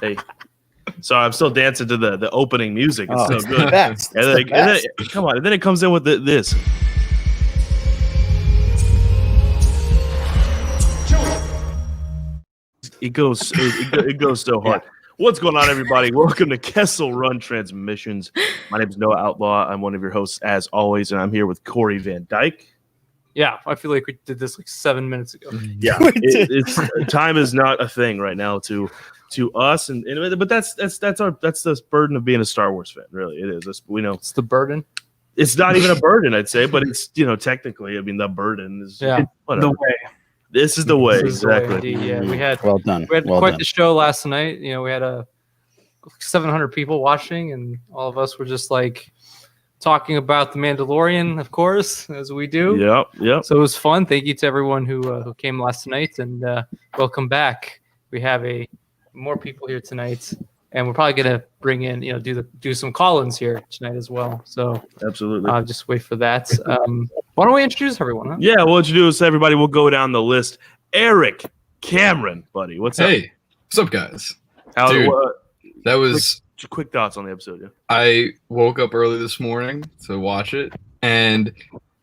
Hey. Sorry, I'm still dancing to the opening music. It's so good. And then, come on, and then it comes in with this. It goes so hard. Yeah. What's going on, everybody? Welcome to Kessel Run Transmissions. My name is Noah Outlaw. I'm one of your hosts, as always, and I'm here with Corey Van Dyke. Yeah, I feel like we did this like 7 minutes ago. Yeah, time is not a thing right now to us, but that's the burden of being a Star Wars fan. Really, it is. We know it's the burden. It's not even a burden, I'd say, but it's technically. I mean, the burden is the way. This is the way, exactly. Yeah, we had quite the show last night. You know, we had 700 people watching, and all of us were just like talking about the Mandalorian, of course, as we do. Yep. So it was fun. Thank you to everyone who came last night, and welcome back. We have more people here tonight, and we're probably gonna bring in, do some call-ins here tonight as well. So absolutely, just wait for that. Why don't we introduce everyone? Huh? Yeah, we'll introduce everybody. We'll go down the list. Eric Cameron, buddy, what's up? Hey, what's up, guys? Dude, that was quick thoughts on the episode. Yeah, I woke up early this morning to watch it, and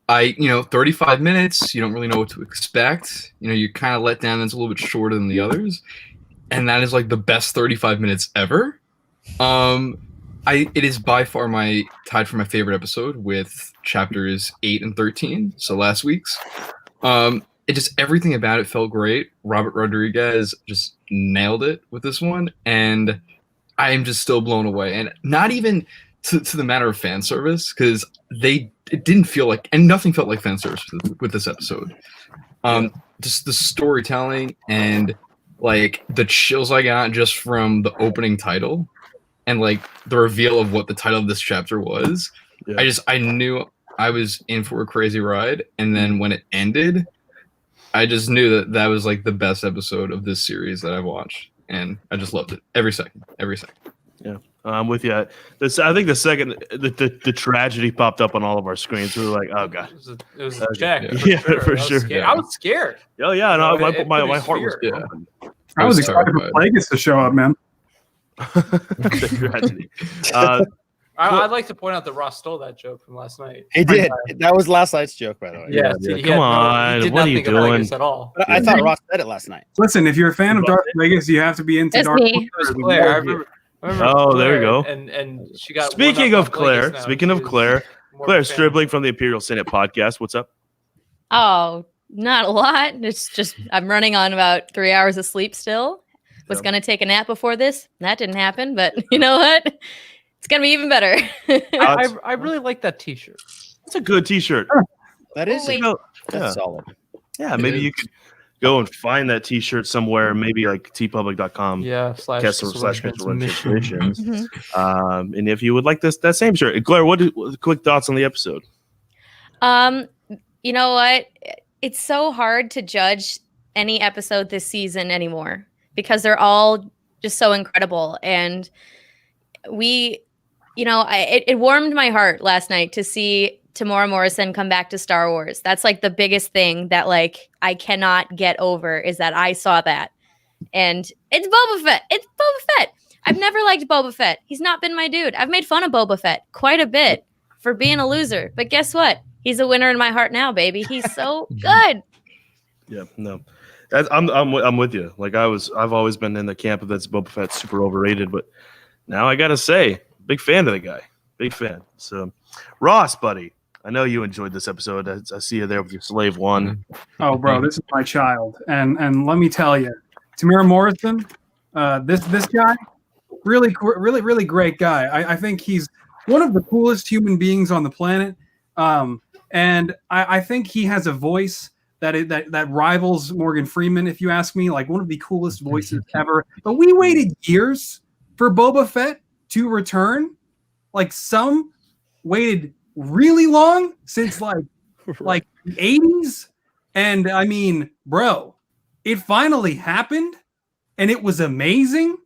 35 minutes. You don't really know what to expect. You kind of let down. It's a little bit shorter than the others. And that is like the best 35 minutes ever. It is by far tied for my favorite episode with chapters 8 and 13. So last week's. Everything about it felt great. Robert Rodriguez just nailed it with this one, and I am just still blown away. And not even to the matter of fan service, because it didn't feel like, and nothing felt like fan service with this episode. Just the storytelling and like the chills I got just from the opening title and like the reveal of what the title of this chapter was. Yeah. I knew I was in for a crazy ride. And then when it ended, I just knew that was like the best episode of this series that I've watched. And I just loved it every second. Yeah. I'm with you. I think the second the tragedy popped up on all of our screens, we were like, "Oh god!" It was a check. Yeah, for sure. I was scared. Oh yeah, no, my heart was. Yeah. I was excited for Plagueis to show up, man. The tragedy. I'd like to point out that Ross stole that joke from last night. He did. That was last night's joke, by the way. Yeah. Come on, what are you doing? At all. But I thought Ross said it last night. Listen, if you're a fan of Darth Plagueis, you have to be into Darth Plagueis. Claire. I remember there we go. And she got. Speaking of Claire, Clare Stribling from the Imperial Senate podcast. What's up? Oh, not a lot. It's just I'm running on about 3 hours of sleep still. Was going to take a nap before this. That didn't happen, but you know what? It's going to be even better. I really like that T-shirt. It's a good T-shirt. That is that's solid. Yeah, maybe you could go and find that T-shirt somewhere, maybe like tpublic.com. Yeah, /Transmissions. And if you would like that same shirt. Claire, what quick thoughts on the episode? You know what? It's so hard to judge any episode this season anymore because they're all just so incredible. And it warmed my heart last night to see Tamora Morrison come back to Star Wars. That's like the biggest thing that like I cannot get over is that I saw that. And it's Boba Fett. It's Boba Fett. I've never liked Boba Fett. He's not been my dude. I've made fun of Boba Fett quite a bit for being a loser. But guess what? He's a winner in my heart now, baby. He's so good. Yeah, no. I'm with you. Like I've always been in the camp of that's Boba Fett super overrated, but now I gotta say, big fan of the guy. Big fan. So Ross, buddy. I know you enjoyed this episode. I see you there with your Slave One. Oh, bro, this is my child, and let me tell you, Tamora Morrison, this guy, really great guy. I think he's one of the coolest human beings on the planet, and I think he has a voice that rivals Morgan Freeman, if you ask me, like one of the coolest voices ever. But we waited years for Boba Fett to return. Like some waited really long since like the 80s. And I mean, bro, it finally happened and it was amazing.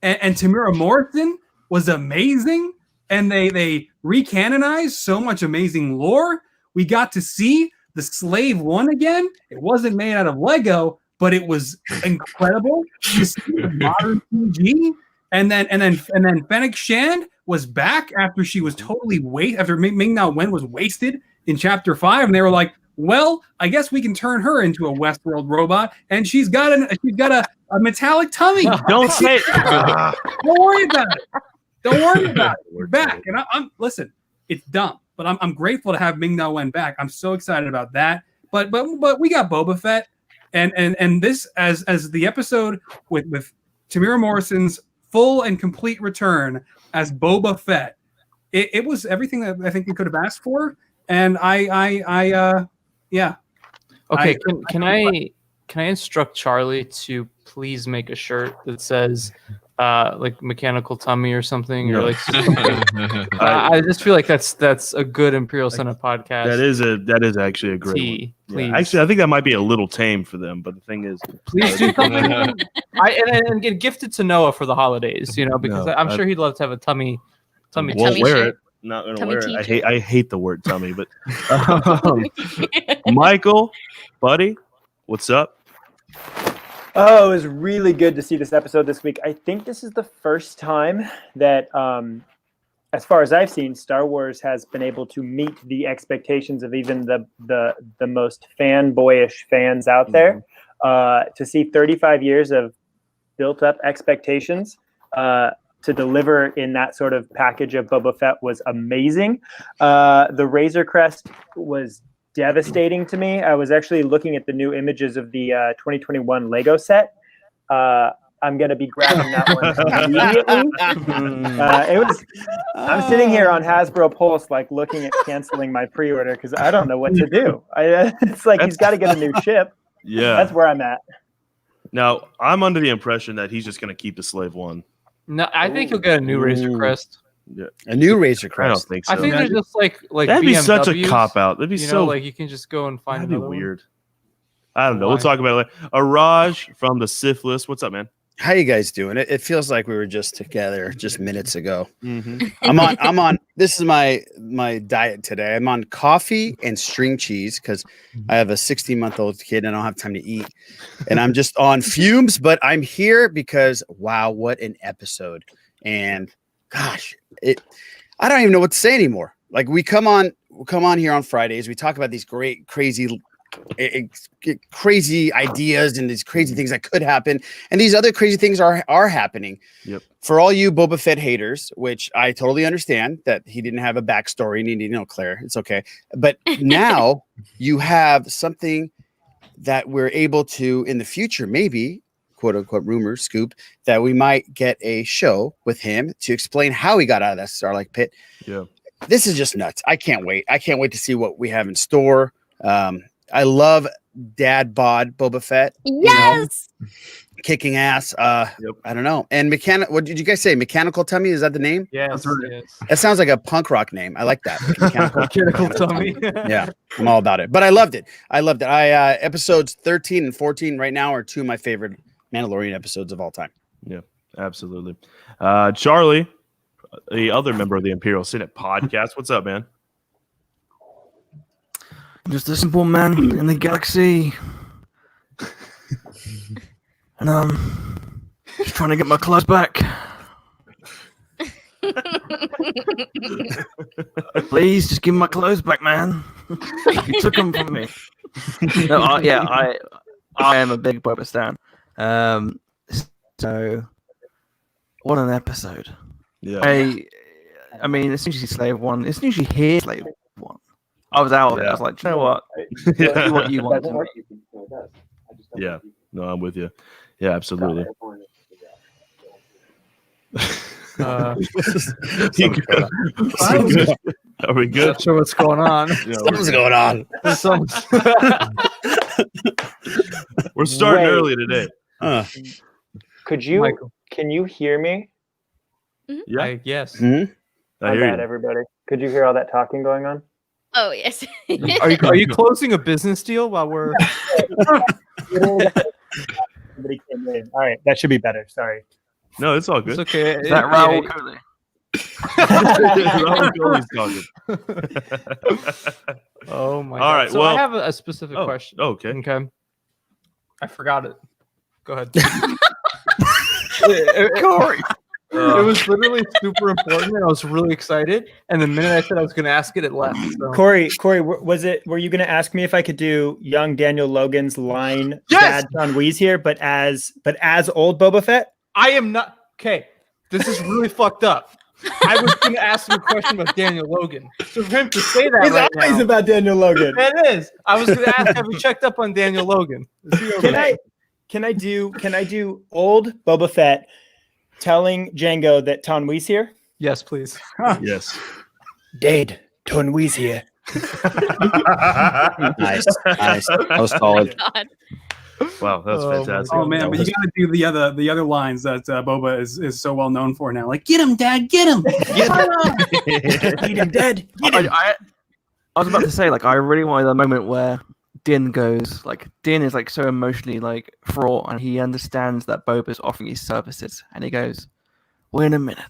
And Tamora Morrison was amazing. And they recanonized so much amazing lore. We got to see the Slave One again. It wasn't made out of Lego, but it was incredible to see the modern CG. And then Fennec Shand was back after she was totally after Ming Na Wen was wasted in chapter 5, and they were like, well, I guess we can turn her into a Westworld robot, and she's got a metallic tummy. Don't say it. Don't worry about it. Don't worry about it. We're back. And I'm listen, it's dumb, but I'm grateful to have Ming Na Wen back. I'm so excited about that. But we got Boba Fett, and this as the episode with Tamira Morrison's full and complete return as Boba Fett. It was everything that I think we could have asked for, and yeah. Okay, can I instruct Charlie to please make a shirt that says like mechanical tummy or something, or like I just feel like that's a good Imperial Senate podcast. That is actually a great one. Please. Yeah, actually, I think that might be a little tame for them, but the thing is, please do something. and get gifted to Noah for the holidays, because I'm sure he'd love to have a tummy. Won't tummy wear shirt. it. Not gonna Tummy wear it. t-shirt. I hate the word tummy, but Michael, buddy, what's up? Oh, it was really good to see this episode this week. I think this is the first time that, as far as I've seen, Star Wars has been able to meet the expectations of even the most fanboyish fans out there. To see 35 years of built-up expectations to deliver in that sort of package of Boba Fett was amazing. The Razor Crest was devastating to me. I was actually looking at the new images of the 2021 Lego set. I'm going to be grabbing that one immediately. I'm sitting here on Hasbro Pulse, like looking at canceling my pre-order because I don't know what to do. It's like he's got to get a new chip. Yeah, that's where I'm at. Now I'm under the impression that he's just going to keep the Slave One. No, I think he'll get a new Razor Crest. Yeah. A new Razor Crest. I don't think so. I think they're just like that'd be BMWs, such a cop out. That'd be so like you can just go and find that'd be another weird. One. I don't know. We'll talk about it later. Raj from the Sith List. What's up, man? How you guys doing? It feels like we were just together just minutes ago. Mm-hmm. I'm on. This is my diet today. I'm on coffee and string cheese because I have a 16-month-old kid and I don't have time to eat, and I'm just on fumes. But I'm here because wow, what an episode! And gosh, I don't even know what to say anymore. Like we come on here on Fridays. We talk about these great, crazy ideas and these crazy things that could happen, and these other crazy things are happening. Yep. For all you Boba Fett haters, which I totally understand that he didn't have a backstory and you need to know Claire. It's okay, but now you have something that we're able to in the future, maybe quote unquote rumor scoop, that we might get a show with him to explain how he got out of that Starlight pit. Yeah, this is just nuts. I can't wait. I can't wait to see what we have in store. I love dad bod Boba Fett. Yes. Kicking ass. I don't know. And what did you guys say? Mechanical Tummy? Is that the name? Yes. That sounds like a punk rock name. I like that. Mechanical Tummy. Yeah, I'm all about it. But I loved it. Episodes 13 and 14 right now are two of my favorite Mandalorian episodes of all time. Yeah, absolutely. Charlie, the other member of the Imperial Senate podcast. What's up, man? Just a simple man in the galaxy. And just trying to get my clothes back. Please, just give me my clothes back, man. You took them from me. No, I am a big Boba stan. So, what an episode. Yeah. I mean, it's usually Slave One. It's usually here, Slave One. I was out of it. I was like, you know what? Do what you want. Yeah. No, I'm with you. Yeah, absolutely. Are we good? Not sure what's going on. Yeah, Something's going on. We're starting Wait. early today. Can you hear me? Yeah. Yes. Mm-hmm. I My hear bad, you. everybody. Could you hear all that talking going on? Oh yes. Are you closing a business deal while we're? Somebody came in. All right, that should be better. Sorry. No, it's all good. It's okay. Is that Raul Coley? Raul Coley's talking. Oh my All god. right, So well- I have a specific question. Okay. Okay. I forgot it. Go ahead. Corey. It was literally super important, and I was really excited. And the minute I said I was going to ask it, it left. So. Corey, were you going to ask me if I could do young Daniel Logan's line? Yes! Dad John Wee's here, but as old Boba Fett. I am not okay. This is really fucked up. I was going to ask him a question about Daniel Logan. So for him to say that It's right always now, about Daniel Logan. it is. I was going to ask, have you checked up on Daniel Logan? Can I do old Boba Fett telling Django that Ton Wee's here? Yes, please. Yes. Dade, Ton Wee's here. Nice. That was solid. God. Wow, that's fantastic. Oh man, but you got to do the other lines that Boba is so well known for now. Like, get him, Dad, get him, Get him dead. I was about to say, like, I really wanted a moment where Din goes, like, Din is like so emotionally like fraught, and he understands that Boba's offering his services, and he goes, "Wait a minute,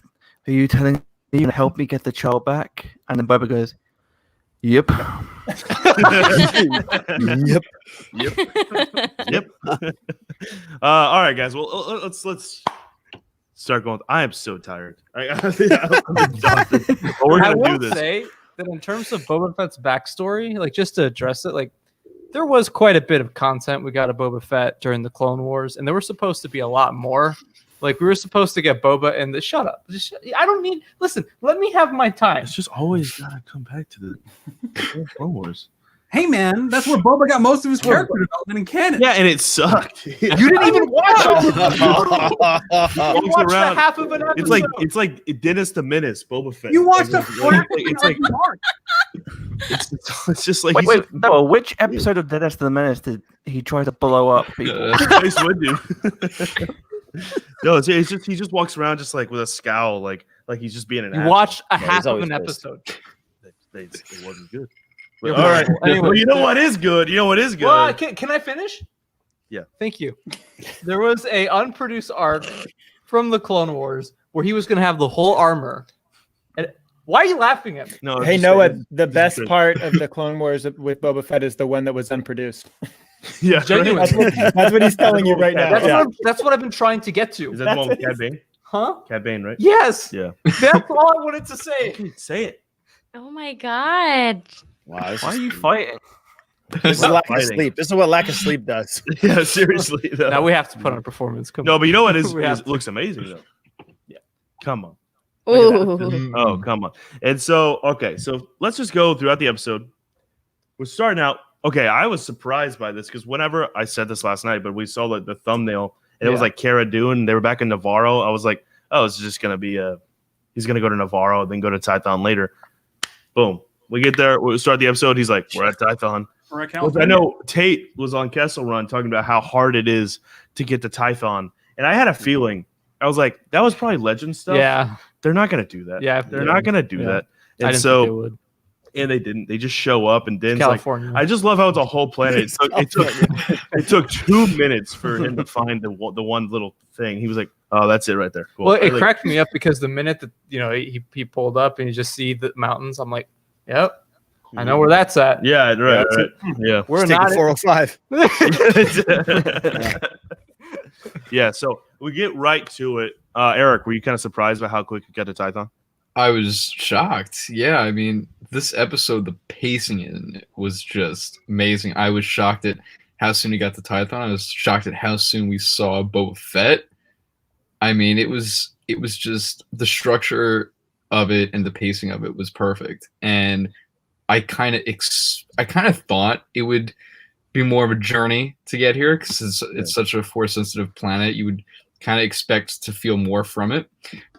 are you telling me you're gonna help me get the child back?" And then Boba goes, "Yep." Yep. All right, guys. Well, let's start going. I am so tired. I'm exhausted. But we're I gonna will do this. say that in terms of Boba Fett's backstory, like just to address it, like there was quite a bit of content we got of Boba Fett during the Clone Wars, and there were supposed to be a lot more. Like we were supposed to get Boba and the shut up. I don't need. Listen, let me have my time. It's just always gotta come back to the Clone Wars. Hey man, that's where Boba got most of his character development in canon. Yeah, and it sucked. You didn't even watch all of them. You Walks watched around. half of an episode. It's like Dennis the Menace, Boba Fett. You watched a it's just like Wait, no, which episode of Dennis the Menace did he try to blow up people? Mace Windu. No, it's just he just walks around just like with a scowl, like he's just being an. You asshole. watched a he's half of always an pissed. episode. It wasn't good. Yeah, All right. anyway. Well, you know what is good? You know what is good? Well, can I finish? Yeah. Thank you. There was a unproduced arc from the Clone Wars where he was going to have the whole armor. And why are you laughing at me? No. I'm Hey just Noah, saying, the this is best good. part of the Clone Wars with Boba Fett is the one that was unproduced. Yeah. Genuinely. Right? That's what he's telling you right now. That's what I've been trying to get to. Is that the one with Cad Bane? Huh? Cad Bane, right? Yes. Yeah. That's all I wanted to say. Say it. Oh my God. Wow. Why are you fighting? This is lack of sleep. This is what lack of sleep does. Yeah, seriously. Though. Now we have to put on a performance. Come No, on. but you know what is We have to. looks amazing though. Yeah. Come on. Ooh. Oh, come on. And so, okay, so let's just go throughout the episode. We're starting out. Okay, I was surprised by this because whenever I said this last night, but we saw the thumbnail and it was Yeah. like Cara Dune. They were back in Navarro. I was like, oh, it's just gonna be he's gonna go to Navarro, then go to Tython later. Boom. We get there. We start the episode. He's like, we're at Tython. Or a I California. know Tate was on Kessel Run talking about how hard it is to get to Tython, and I had a feeling. I was like, that was probably legend stuff. Yeah. They're not gonna do that. Yeah. They're not gonna do Yeah. that. I And didn't think they so, would. and they didn't. They just show up, and Din's like, California. I just love how it's a whole planet. It took 2 minutes for him to find the one little thing. He was like, oh, that's it right there. Cool. Well, it Like, cracked me up because the minute that he pulled up and you just see the mountains, I'm like, yep, I know where that's at. yeah, right. That's right. Yeah. We're Let's take not. the 405. Yeah, so we get right to it. Eric, were you kind of surprised by how quick it got to Tython? I was shocked. Yeah, I mean, this episode, the pacing in it was just amazing. I was shocked at how soon he got to Tython. I was shocked at how soon we saw Boba Fett. I mean, it was just the structure of it and the pacing of it was perfect. And I kind of thought it would be more of a journey to get here because it's such a force sensitive planet. You would kind of expect to feel more from it.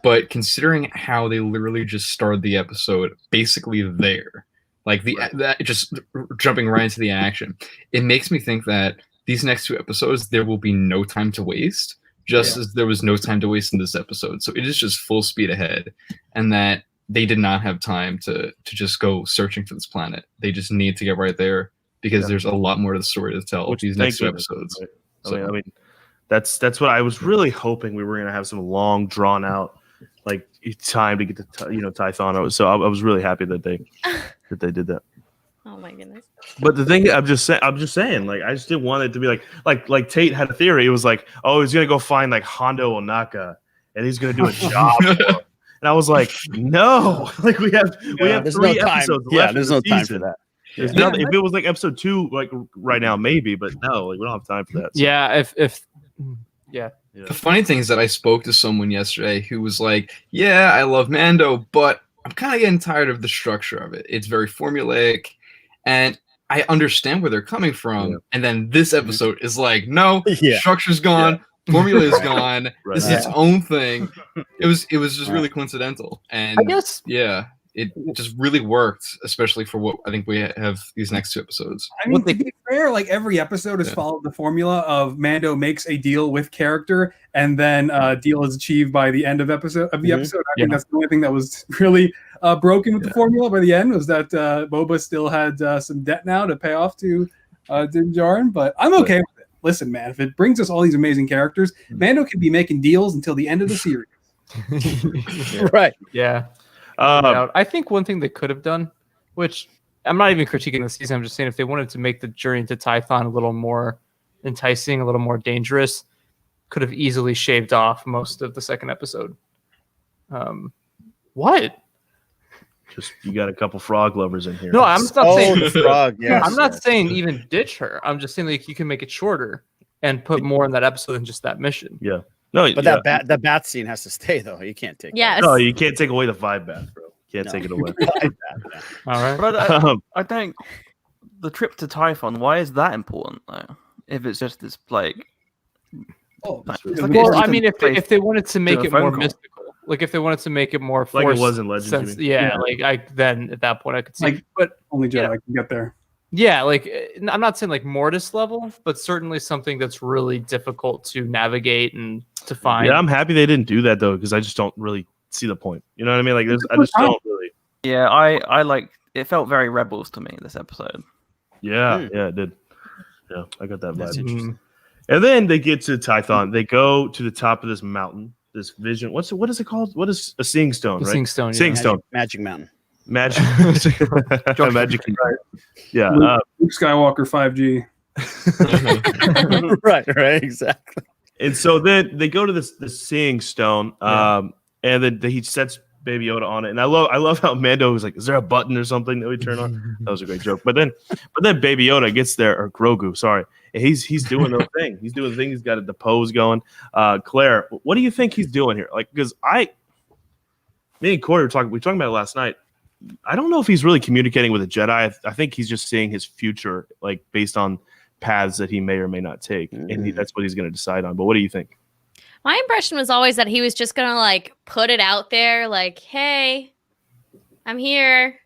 But considering how they literally just started the episode basically there, like that just jumping right into the action, it makes me think that these next 2 episodes there will be no time to waste, just as there was no time to waste in this episode. So it is just full speed ahead, and that they did not have time to just go searching for this planet. They just need to get right there because there's a lot more to the story to tell with these next 2 episodes. Right? I mean, that's what I was really hoping we were going to have some long, drawn out like time to get to Tython. So I was really happy that they did that. Oh my goodness. But the thing I'm just saying, like I just didn't want it to be like Tate had a theory. It was like, oh, he's gonna go find like Hondo Onaka, and he's gonna do a job. for him. And I was like, no, like we have There's 3 no time. episodes left. Yeah, in there's the no time season. for that. There's nothing. If it was like episode 2, like right now, maybe, but no, like we don't have time for that. So, Yeah, yeah. The funny thing is that I spoke to someone yesterday who was like, yeah, I love Mando, but I'm kind of getting tired of the structure of it. It's very formulaic, and I understand where they're coming from. Yeah. And then this episode is like, no, Yeah. structure's gone, formula is gone. Right. This is its own thing. It was just really coincidental, and I guess yeah, it just really worked, especially for what I think we have these next 2 episodes. I mean, to be fair, like every episode has followed the formula of Mando makes a deal with character, and then deal is achieved by the end of the episode. I think that's the only thing that was really broken with the formula by the end, was that Boba still had some debt now to pay off to Din Djarin. But I'm okay with it. Listen, man, if it brings us all these amazing characters, Mando can be making deals until the end of the series. Right. Yeah. I think one thing they could have done, which I'm not even critiquing the season, I'm just saying if they wanted to make the journey into Tython a little more enticing, a little more dangerous, could have easily shaved off most of the second episode. What? Just you got a couple frog lovers in here. No, I'm not saying the frog. Yes, I'm not yes. saying even ditch her. I'm just saying like you can make it shorter and put more in that episode than just that mission. Yeah. No, But the bat scene has to stay though. You can't take. Yes. No, you can't take away the vibe bath, bro. You can't take it away. All right. But I think the trip to Typhon, why is that important though? If it's just this like, Oh, like, it's it's like Well, it's I just mean, if they wanted to make a it phone more call. mystical, like if they wanted to make it more Like it forced was in Legends, you mean? yeah, like then at that point I could see. Like- but only Jedi Yeah. can get there. yeah, like I'm not saying like Mortis level, but certainly something that's really difficult to navigate and to find. Yeah, I'm happy they didn't do that though, because I just don't really see the point. You know what I mean? Like, I just don't really. yeah, I like it felt very Rebels to me this episode. Yeah, yeah, it did. Yeah, I got that That's vibe. interesting. And then they get to Tython. They go to the top of this mountain, this vision. What is it called? What is a seeing stone? The right? Seeing Stone. Seeing Yeah. Stone. Magic Mountain. Magic. Magic. Yeah. Luke Skywalker 5G. right, exactly. And so then they go to this seeing stone, and then he sets Baby Yoda on it. And I love how Mando was like, "Is there a button or something that we turn on?" That was a great joke. But then Baby Yoda gets there, or Grogu, sorry, and he's doing the thing. He's doing the thing. He's got the pose going. Claire, what do you think he's doing here? Like, because me and Corey were talking about it last night. I don't know if he's really communicating with a Jedi. I think he's just seeing his future, like based on paths that he may or may not take, and that's what he's going to decide on. But what do you think? My impression was always that he was just gonna like put it out there, like, "Hey, I'm here."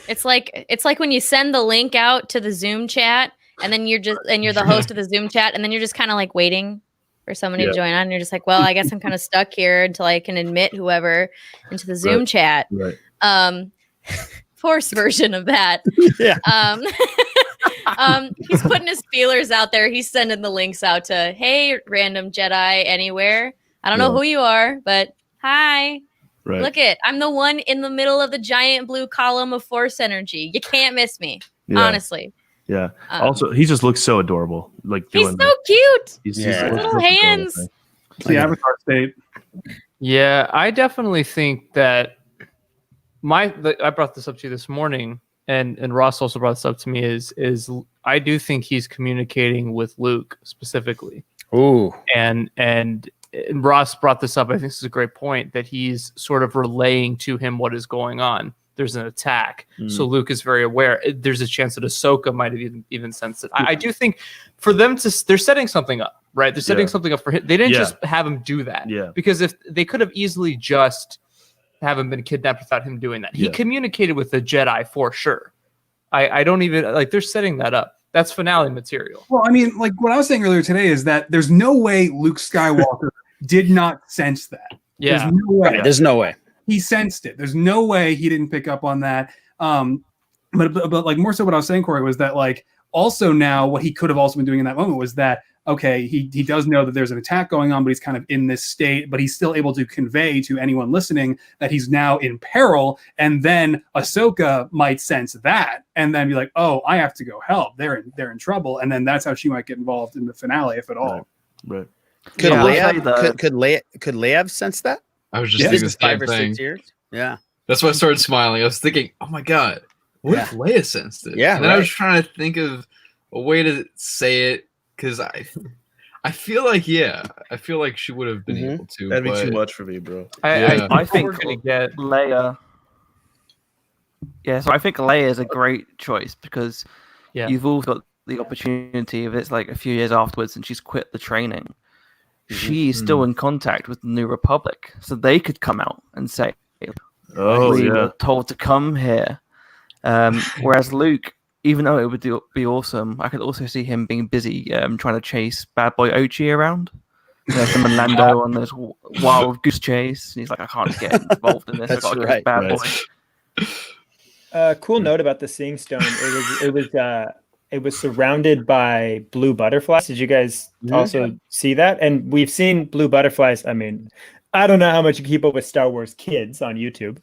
It's like when you send the link out to the Zoom chat, and then you're the host of the Zoom chat, and then you're just kind of like waiting for somebody to join on. And you're just like, "Well, I guess I'm kind of stuck here until I can admit whoever into the Zoom chat." Right. Forced version of that. Yeah. He's putting his feelers out there. He's sending the links out to, "Hey, random Jedi anywhere. I don't know who you are, but hi. Right. Look I'm the one in the middle of the giant blue column of Force energy. You can't miss me, honestly." Yeah. Also, he just looks so adorable. Like He's doing so cute. He's Yeah. like, Little hands. It's the Avatar state. Yeah, I definitely think that I brought this up to you this morning, and Ross also brought this up to me. Is I do think he's communicating with Luke specifically. Ooh. And Ross brought this up. I think this is a great point, that he's sort of relaying to him what is going on. There's an attack, so Luke is very aware. There's a chance that Ahsoka might have even sensed it. I do think for them they're setting something up, right? They're setting something up for him. They didn't just have him do that, because if they could have easily just have him been kidnapped without him doing that. He communicated with the Jedi for sure. I don't even like. They're setting that up. That's finale material. Well, I mean, like what I was saying earlier today is that there's no way Luke Skywalker did not sense that. Yeah. There's no way. Right, there's no way. He sensed it. There's no way he didn't pick up on that. But like more so what I was saying, Corey, was that like also now what he could have also been doing in that moment was that, okay, he does know that there's an attack going on, but he's kind of in this state, but he's still able to convey to anyone listening that he's now in peril. And then Ahsoka might sense that and then be like, "Oh, I have to go help. They're in trouble." And then that's how she might get involved in the finale, if at all. Right. Could Yeah, Leia have sensed that? I was just This thinking the is 5 same or thing. 6 years. Yeah. That's why I started smiling. I was thinking, oh my god, what if Leia sensed it? Yeah, and then I was right. trying to think of a way to say it because I feel like I feel like she would have been Mhm. able to. That'd be but too much for me, bro. Yeah. I think we're gonna get. Leia. Yeah, so I think Leia is a great choice because Yeah. you've also got the opportunity if it's like a few years afterwards and she's quit the training. She's still in contact with the New Republic, so they could come out and say, Oh we yeah. were told to come here. Whereas Luke, even though it would be awesome, I could also see him being busy trying to chase bad boy Ochi around. You know, him and Lando on this wild goose chase. And he's like, I can't get involved in this. I've That's got to right. bad Right. boy. Cool note about the Seeing Stone. It was surrounded by blue butterflies. Did you guys also see that? And we've seen blue butterflies. I mean, I don't know how much you keep up with Star Wars Kids on YouTube,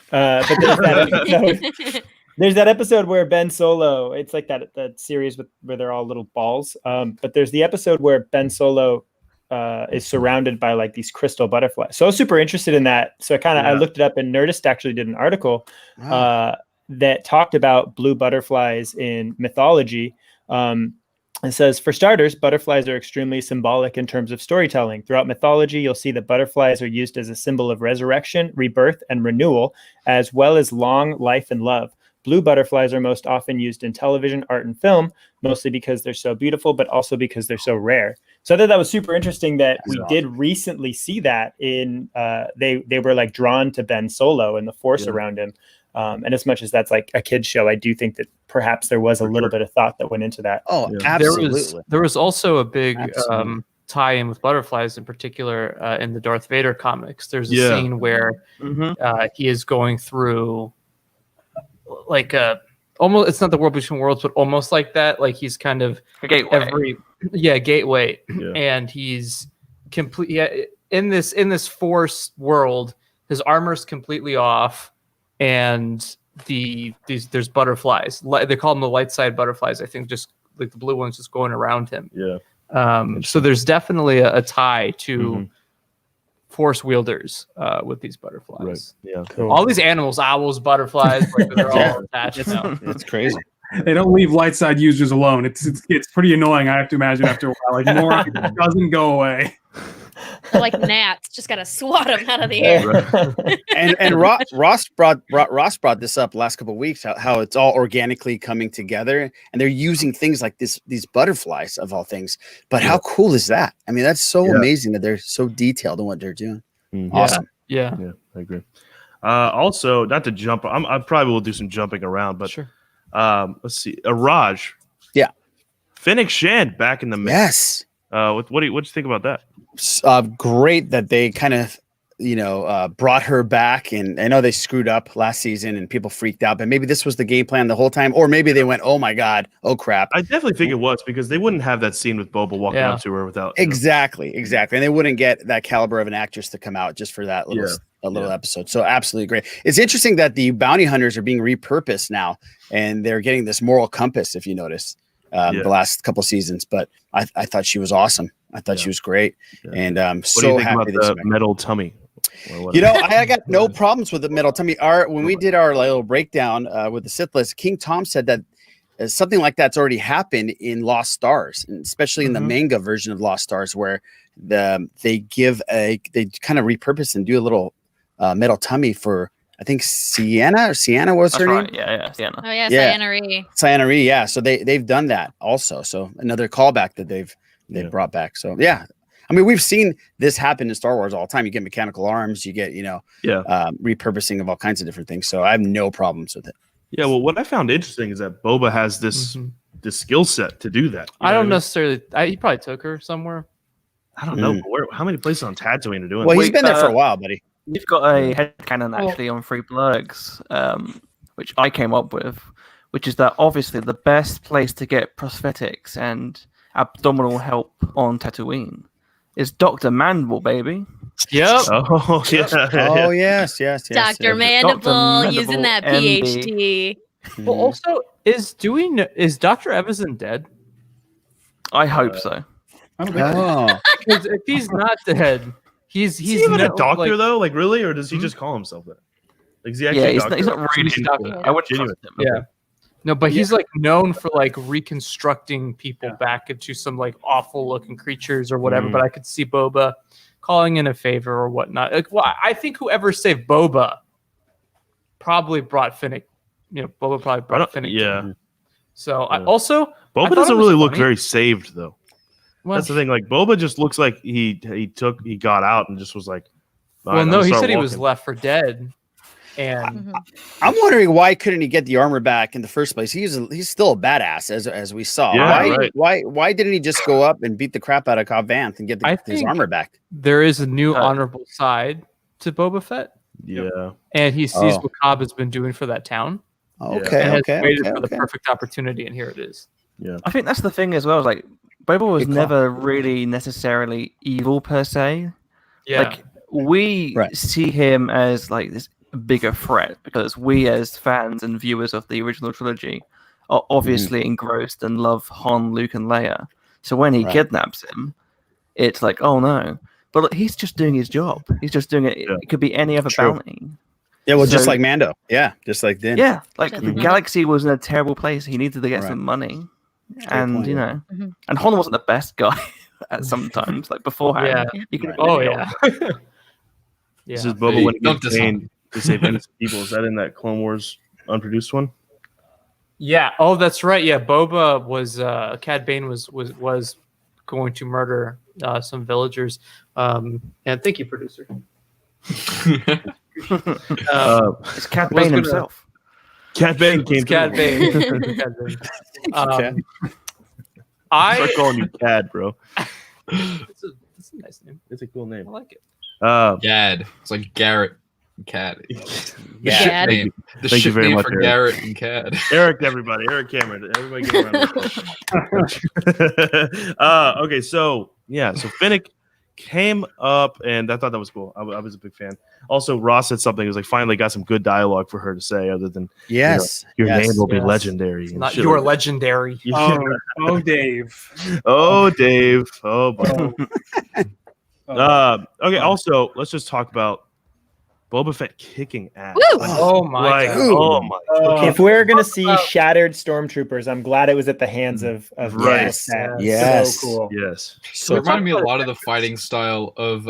but there's that episode. There's that episode where Ben Solo. It's like that series where they're all little balls. But there's the episode where Ben Solo is surrounded by like these crystal butterflies. So I was super interested in that. So I looked it up, and Nerdist actually did an article that talked about blue butterflies in mythology. It says, for starters, butterflies are extremely symbolic in terms of storytelling. Throughout mythology, you'll see that butterflies are used as a symbol of resurrection, rebirth, and renewal, as well as long life and love. Blue butterflies are most often used in television, art, and film, mostly because they're so beautiful, but also because they're so rare. So I thought that was super interesting that we did recently see that in they were like drawn to Ben Solo and the force around him. And as much as that's like a kid's show, I do think that perhaps there was a little bit of thought that went into that. Oh, absolutely. There was also a big tie-in with butterflies, in particular in the Darth Vader comics. There's a scene where he is going through like almost, it's not the world between worlds, but almost like that. Like he's kind of A gateway. Gateway, and he's complete in this force world. His armor's completely off, and there's butterflies. They call them the light side butterflies. I think just like the blue ones just going around him. So there's definitely a tie to force wielders with these butterflies. Cool. All these animals, owls, butterflies, like, they're all attached now. It's crazy. They don't leave light side users alone. It's pretty annoying, I have to imagine, after a while. Like, more doesn't go away. They're like gnats, just gotta swat them out of the air. And Ross brought this up last couple of weeks, how it's all organically coming together, and they're using things like these butterflies of all things. But how cool is that? I mean, that's so amazing that they're so detailed in what they're doing. Awesome. Yeah, I agree. Also, not to jump, I probably will do some jumping around, but sure. Let's see, Raj. Yeah. Fennec Shand back in the mix. Yes. What do you think about that? Great that they kind of brought her back, and I know they screwed up last season and people freaked out, but maybe this was the game plan the whole time, or maybe they went, oh my god, oh crap. I definitely think it was, because they wouldn't have that scene with Boba walking up to her without exactly, and they wouldn't get that caliber of an actress to come out just for that little episode. So absolutely great. It's interesting that the bounty hunters are being repurposed now, and they're getting this moral compass, if you notice. The last couple seasons, but I thought she was awesome. I thought she was great, and I'm so happy about the metal tummy. I got no problems with the metal tummy. When we did our little breakdown with the Sith List, King Tom said that something like that's already happened in Lost Stars, and especially in the manga version of Lost Stars, where they kind of repurpose and do a little metal tummy for, I think, Sienna was her name. Yeah, Sienna. Oh yeah, Sienna Ree. Sienna Ree, yeah. So they've done that also. So another callback that they've brought back. So yeah, I mean, we've seen this happen in Star Wars all the time. You get mechanical arms, you get repurposing of all kinds of different things. So I have no problems with it. Yeah, well, what I found interesting is that Boba has this skill set to do that. I don't necessarily. He probably took her somewhere. I don't know. But how many places on Tatooine are doing? Well, he's been there for a while, buddy. You've got a headcanon actually on Free Blurgs, which I came up with, which is that obviously the best place to get prosthetics and abdominal help on Tatooine is Dr. Mandible, baby. Yep. Oh, yeah. Oh, yes. Dr. Mandible using that PhD. Well, also, is Dr. Evazan dead? I hope so. I don't think because if he's not dead, he's Is he even a no, doctor like, though? Like really, or does he just call himself that? Like, is he actually Yeah, a he's doctor? not really. He's a doctor. I would Genuine. trust him. Yeah. No, but he's like known for like reconstructing people back into some like awful looking creatures or whatever. Mm. But I could see Boba calling in a favor or whatnot. Like, well, I think whoever saved Boba probably brought Finnick. You know, Boba probably brought Finnick. Yeah. So I Yeah. also Boba thought it doesn't was really look funny. very saved though. Well, That's the thing. Like Boba just looks like he got out and just was like. "All right, well, I'm no, gonna he start said he was walking." left for dead, and I'm wondering why couldn't he get the armor back in the first place? He's still a badass as we saw. Yeah, Why didn't he just go up and beat the crap out of Cobb Vanth and get I his think- armor back? there is a new honorable side to Boba Fett, Yeah. and he sees Oh. what Cobb has been doing for that town. Okay, and has okay, waited okay, for the okay. perfect opportunity, and here it is. I think that's the thing as well. Is like Boba was Good call. never really necessarily evil per se. Yeah, Like we Right. see him as like this bigger threat because we as fans and viewers of the original trilogy are obviously engrossed and love Han, Luke, and Leia. So when he Right. kidnaps him, it's like, oh no. But look, he's just doing his job. He's just doing it. Yeah. It could be any other True. bounty. Yeah, well, just So- like Mando. Yeah, just like Din. Yeah, like Just the like- galaxy was in a terrible place. He needed to get Right. some money, Great and point. you know, Mhm. and Han wasn't the best guy at sometimes. Like beforehand, Yeah. you could. Right. Oh yeah. This Yeah. is Boba Hey, when he don't gets paid to save innocent people. Is that in that Clone Wars unproduced one? Yeah. Oh, that's right. Yeah. Boba was Cad Bane was going to murder some villagers. And thank you, producer. It's Cad was Bane gonna- himself. Cat Bane came It's Cad through. Bane. Cad Bane. Okay. Start calling you Cad, bro. It's a nice name. It's a cool I name. like it. Gad. It's like Garrett and Cad. The Yeah. ship Gad. name. The Thank you ship very name much, for Eric. Garrett and Cad. Eric, everybody. Eric Cameron. Everybody give a round of applause. Okay, so Finnick came up, and I thought that was cool. I was a big fan. Also, Ross said something. It was like finally got some good dialogue for her to say, other than Yes. your yes. name will be Yes. legendary. and Not shit your like legendary. that. Oh, Dave. Oh, Dave. Oh, boy. Oh. Okay. Also, let's just talk about Boba Fett kicking ass. Woo! Oh my Like, god. oh my. If we're gonna see shattered stormtroopers, I'm glad it was at the hands of Right. Yes. Boba Fett. Yes. So cool. Yes. So It reminded me a lot of the fighting style of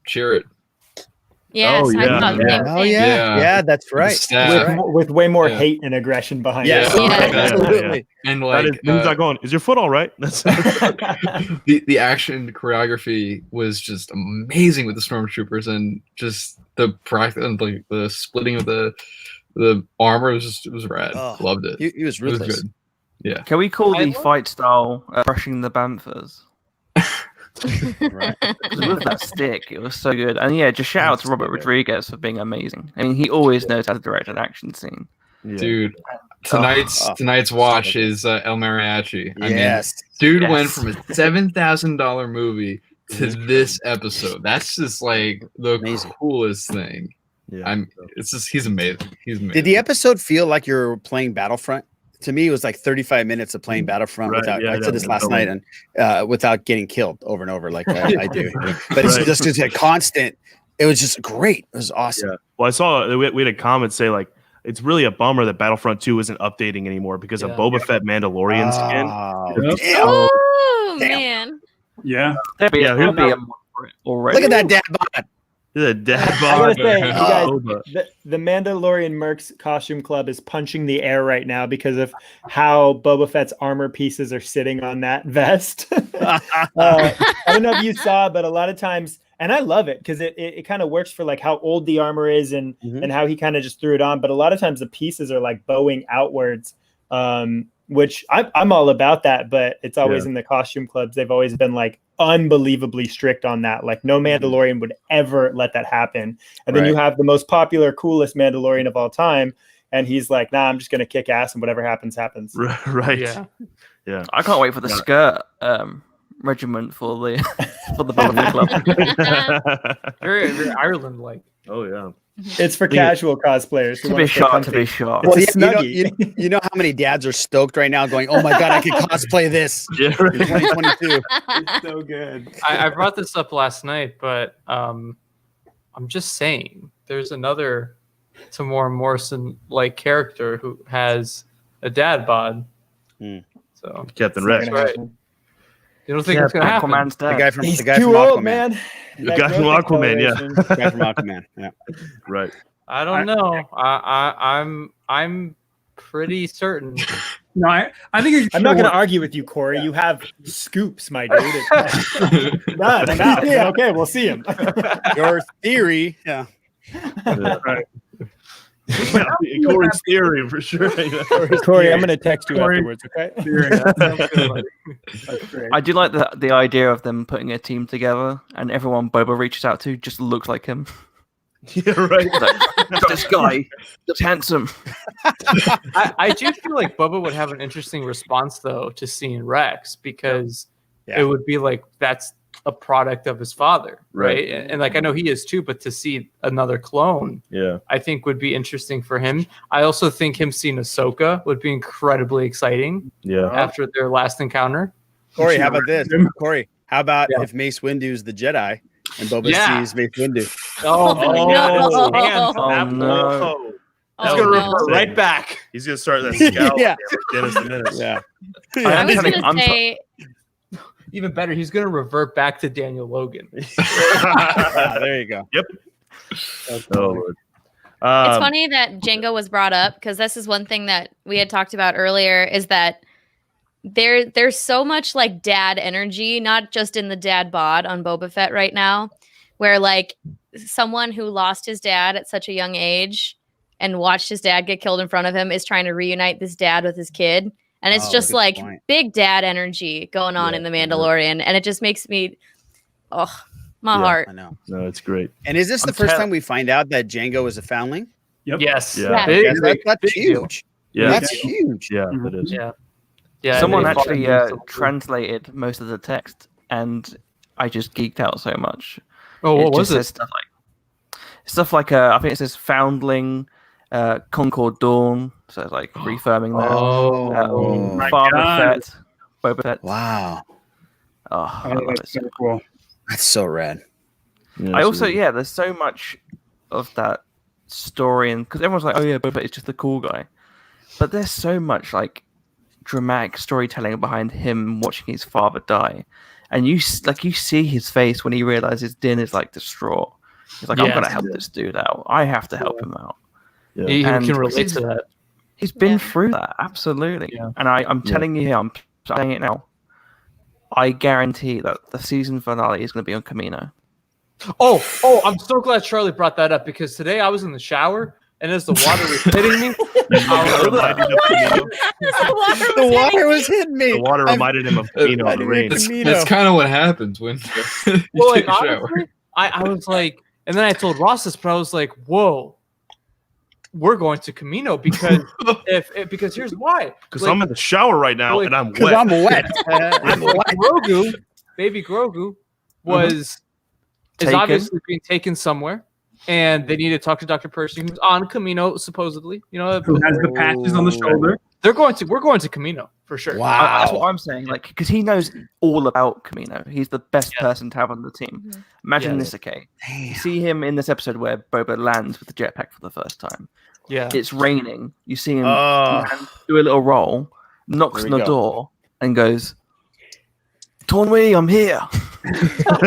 Chirrut. Yes, Oh, I yeah. thought the Yeah. same Oh thing. yeah. Yeah. Yeah, that's The right. staff. That's right. With way more Yeah. hate and aggression behind Yes. it. Yeah. Absolutely. And That like is, he's not going. Is your foot all right? That's the action choreography was just amazing with the stormtroopers and just the practice and like the splitting of the armor it was rad. Oh, Loved it. He was It was ruthless. good. Yeah. Can we call I the love- fight style brushing the banthas? Right. 'Cause with that stick, it was so good. And yeah, just shout out to Robert Rodriguez for being amazing. I mean, he always knows how to direct an action scene. yeah. Dude, tonight's watch so is El Mariachi. I mean, Yes. dude Yes. went from a $7,000 movie to this episode. That's just like the Amazing. coolest thing. Yeah. It's just he's amazing. He's amazing. Did the episode feel like you're playing Battlefront? To me, it was like 35 minutes of playing Battlefront Right, without. yeah, I said this yeah, last totally. night, and without getting killed over and over, like I do. But it's Right. just a constant. It was just great. It was awesome. Yeah. Well, I saw we had a comment say like it's really a bummer that Battlefront 2 isn't updating anymore because of Yeah. Boba Fett Mandalorian skin. Oh, Yep. damn. Oh Damn. man. Yeah. There'd be, Yeah, there'd be here's- a mod for it already. Look at that dad bod. The dad I bod. gotta say, you guys, Boba. the Mandalorian Mercs costume club is punching the air right now because of how Boba Fett's armor pieces are sitting on that vest. I don't know if you saw, but a lot of times, and I love it because it kind of works for like how old the armor is and Mhm. and how he kind of just threw it on. But a lot of times the pieces are like bowing outwards, which I'm all about that. But it's always in the costume clubs. They've always been like unbelievably strict on that. Like no Mandalorian would ever let that happen. And then you have the most popular, coolest Mandalorian of all time. And he's like, nah, I'm just going to kick ass and whatever happens, happens. Right. Yeah. Yeah. I can't wait for the Yeah. skirt regiment for the Boba Fett club. Very, very Ireland like. Oh yeah. It's for casual cosplayers. who To wanna be stay shot, to be comfy. shot. It's a you know, snuggie. you know how many dads are stoked right now going, oh my God, I can cosplay this Yeah, in right. 2022. It's so good. I brought this up last night, but I'm just saying there's another Tamora Morrison-like character who has a dad bod. Hmm. So Captain It's not Rex. gonna right. happen. you don't think it's gonna happen? Aquaman's The dead. guy from He's the guy too from old, Aquaman. man. The That guy from growth Aquaman, yeah. acceleration. The guy from Aquaman. Yeah. Right. I don't know. I'm pretty certain. No, I think I'm not going to argue with you, Corey. You have scoops, my dude. None. I'm out. Yeah. Okay, we'll see him. Your theory. Yeah. Yeah. Corey's theory for sure. Corey, I'm going to text you Corey. afterwards, okay? That's great. I do like the idea of them putting a team together and everyone Boba reaches out to just looks like him. Yeah, right. Like, this guy looks handsome. I do feel like Bubba would have an interesting response though to seeing Rex because Yeah. it would be like that's a product of his father, right? Right. And like I know he is too, but to see another clone, Yeah. I think would be interesting for him. I also think him seeing Ahsoka would be incredibly exciting Yeah. after their last encounter. Corey, how about this? Him. Corey, how about Yeah. if Mace Windu's the Jedi and Boba Yeah. sees Mace Windu? Oh, no. man. Oh, no. He's Oh, gonna no. revert right back. He's gonna start that scout. Yeah. Dennis the Menace. Yeah. I was telling- going I'm to say, Even better, he's gonna revert back to Daniel Logan. Ah, there you go. Oh, Lord. it's funny that Django was brought up because this is one thing that we had talked about earlier is that there's so much like dad energy, not just in the dad bod on Boba Fett right now, where like someone who lost his dad at such a young age and watched his dad get killed in front of him is trying to reunite this dad with his kid. And it's Oh, just good like point. big dad energy going on Yeah, in The Mandalorian. And it just makes me, my Yeah. heart. I know. No, it's great. And is this the I'm first tell- time we find out that Django is a foundling? Yes. Yeah. Big, That's, big, that's big deal. huge. Yeah. That's huge. Yeah, Mhm. it is. Yeah. Yeah. Someone they actually fought him. translated most of the text, and I just geeked out so much. Oh, what It was just it? says stuff like I think it says foundling, Concord Dawn, so it's like reaffirming that. Oh, my Father God. Fett, Boba Fett. Wow. Oh, I Oh, love it. that's so cool. That's so rad. Yeah, I also, absolutely. yeah, there's so much of that story, and because everyone's like, oh yeah, Boba Fett is just the cool guy, but there's so much like dramatic storytelling behind him watching his father die, and you see his face when he realizes Din is like distraught. He's like, I'm Yeah. gonna help this dude out. I have to help him out. Yeah. he And can relate he's- to that. He's been Yeah. through that, absolutely. Yeah. And I'm telling you here, I'm saying it now. I guarantee that the season finale is going to be on Camino. Oh, I'm so glad Charlie brought that up because today I was in the shower and as the water was hitting me, I was like, The water was hitting me. The water I'm- reminded him of Camino I in the didn't rain. even- That's, Camino. that's kind of what happens when you well, like, take a shower. honestly, I was like, and then I told Ross this, but I was like, whoa, we're going to Camino because because here's why. Because Like, I'm in the shower right now like, and I'm Because wet. I'm wet. Grogu, baby Grogu, is Taken. obviously being taken somewhere, and they need to talk to Dr. Percy, who's on Camino supposedly. You know, Who has the patches on the shoulder? we're going to Camino for sure. That's Wow. what I'm saying. Like, because he knows all about Camino. He's the best Yeah. person to have on the team. Mhm. Imagine Yeah. this, okay? You Damn. see him in this episode where Boba lands with the jetpack for the first time. Yeah, It's raining. You see him Oh, do a little roll, knocks Here on we the go. door, and goes, Tornwee, I'm here.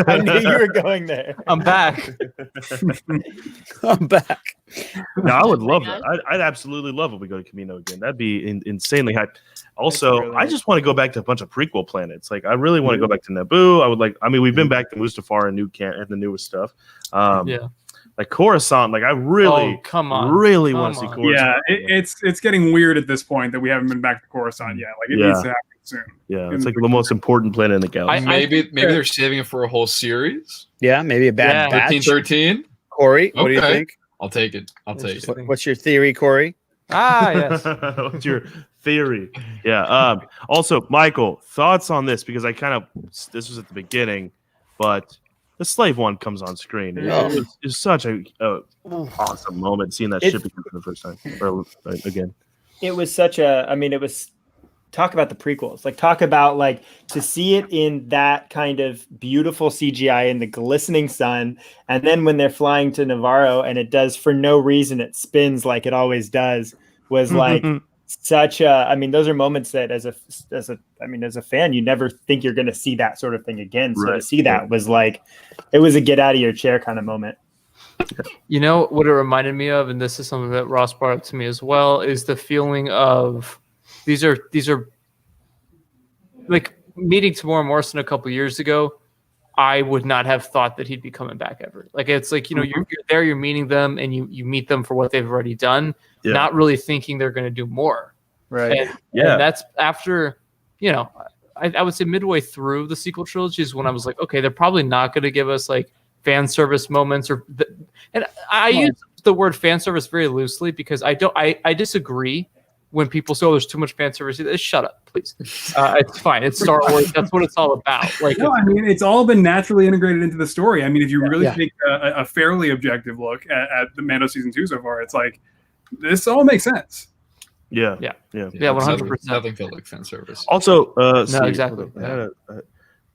I knew you were going there. I'm back. I'm back. No, I would Oh my love gosh. that. I'd absolutely love if we go to Camino again. That'd be insanely hype. Also, really I nice. just want to go back to a bunch of prequel planets. Like, I really want to go back to Naboo. I would like. I mean, we've been back to Mustafar and New Camp and the newest stuff. Yeah. Like Coruscant. Like, I really, Oh, come on. really Come want to see on. Coruscant. Yeah, it's getting weird at this point that we haven't been back to Coruscant yet. Like it Yeah. needs to happen soon. Yeah, it's like the most important planet in the galaxy. Maybe they're saving it for a whole series. Yeah, maybe a bad Yeah. batch. 1313. Corey, what do you Okay. think? I'll take it. I'll take it. Interesting. What's your theory, Corey? Ah, yes. What's your theory? Yeah. Also, Michael, thoughts on this? Because I kind of this was at the beginning, but the slave one comes on screen. It was such a awesome moment seeing that ship again for the first time or again. It was such a. I mean, it was. Talk about the prequels. Like talk about like to see it in that kind of beautiful CGI in the glistening sun, and then when they're flying to Navarro and it does for no reason it spins like it always does was like such a. I mean, those are moments that as a fan you never think you're going to see that sort of thing again. So to see that was like it was a get out of your chair kind of moment. You know what it reminded me of, and this is something that Ross brought up to me as well, is the feeling of these are like meeting Tamora Morrison a couple years ago. I would not have thought that he'd be coming back ever. Like it's like, you know, you're there, you're meeting them, and you meet them for what they've already done, not really thinking they're going to do more. Right. And that's after, you know, I would say midway through the sequel trilogy is when I was like, okay, they're probably not going to give us like fan service moments and I use the word fan service very loosely because I disagree when people say, oh, there's too much fan service. Shut up, please. It's fine. It's Star Wars. That's what it's all about. Like, no, I mean, it's all been naturally integrated into the story. I mean, if you really take a fairly objective look at the Mando season 2 so far, it's like this all makes sense. Yeah, 100%. Nothing felt like fan service. Also, no, exactly.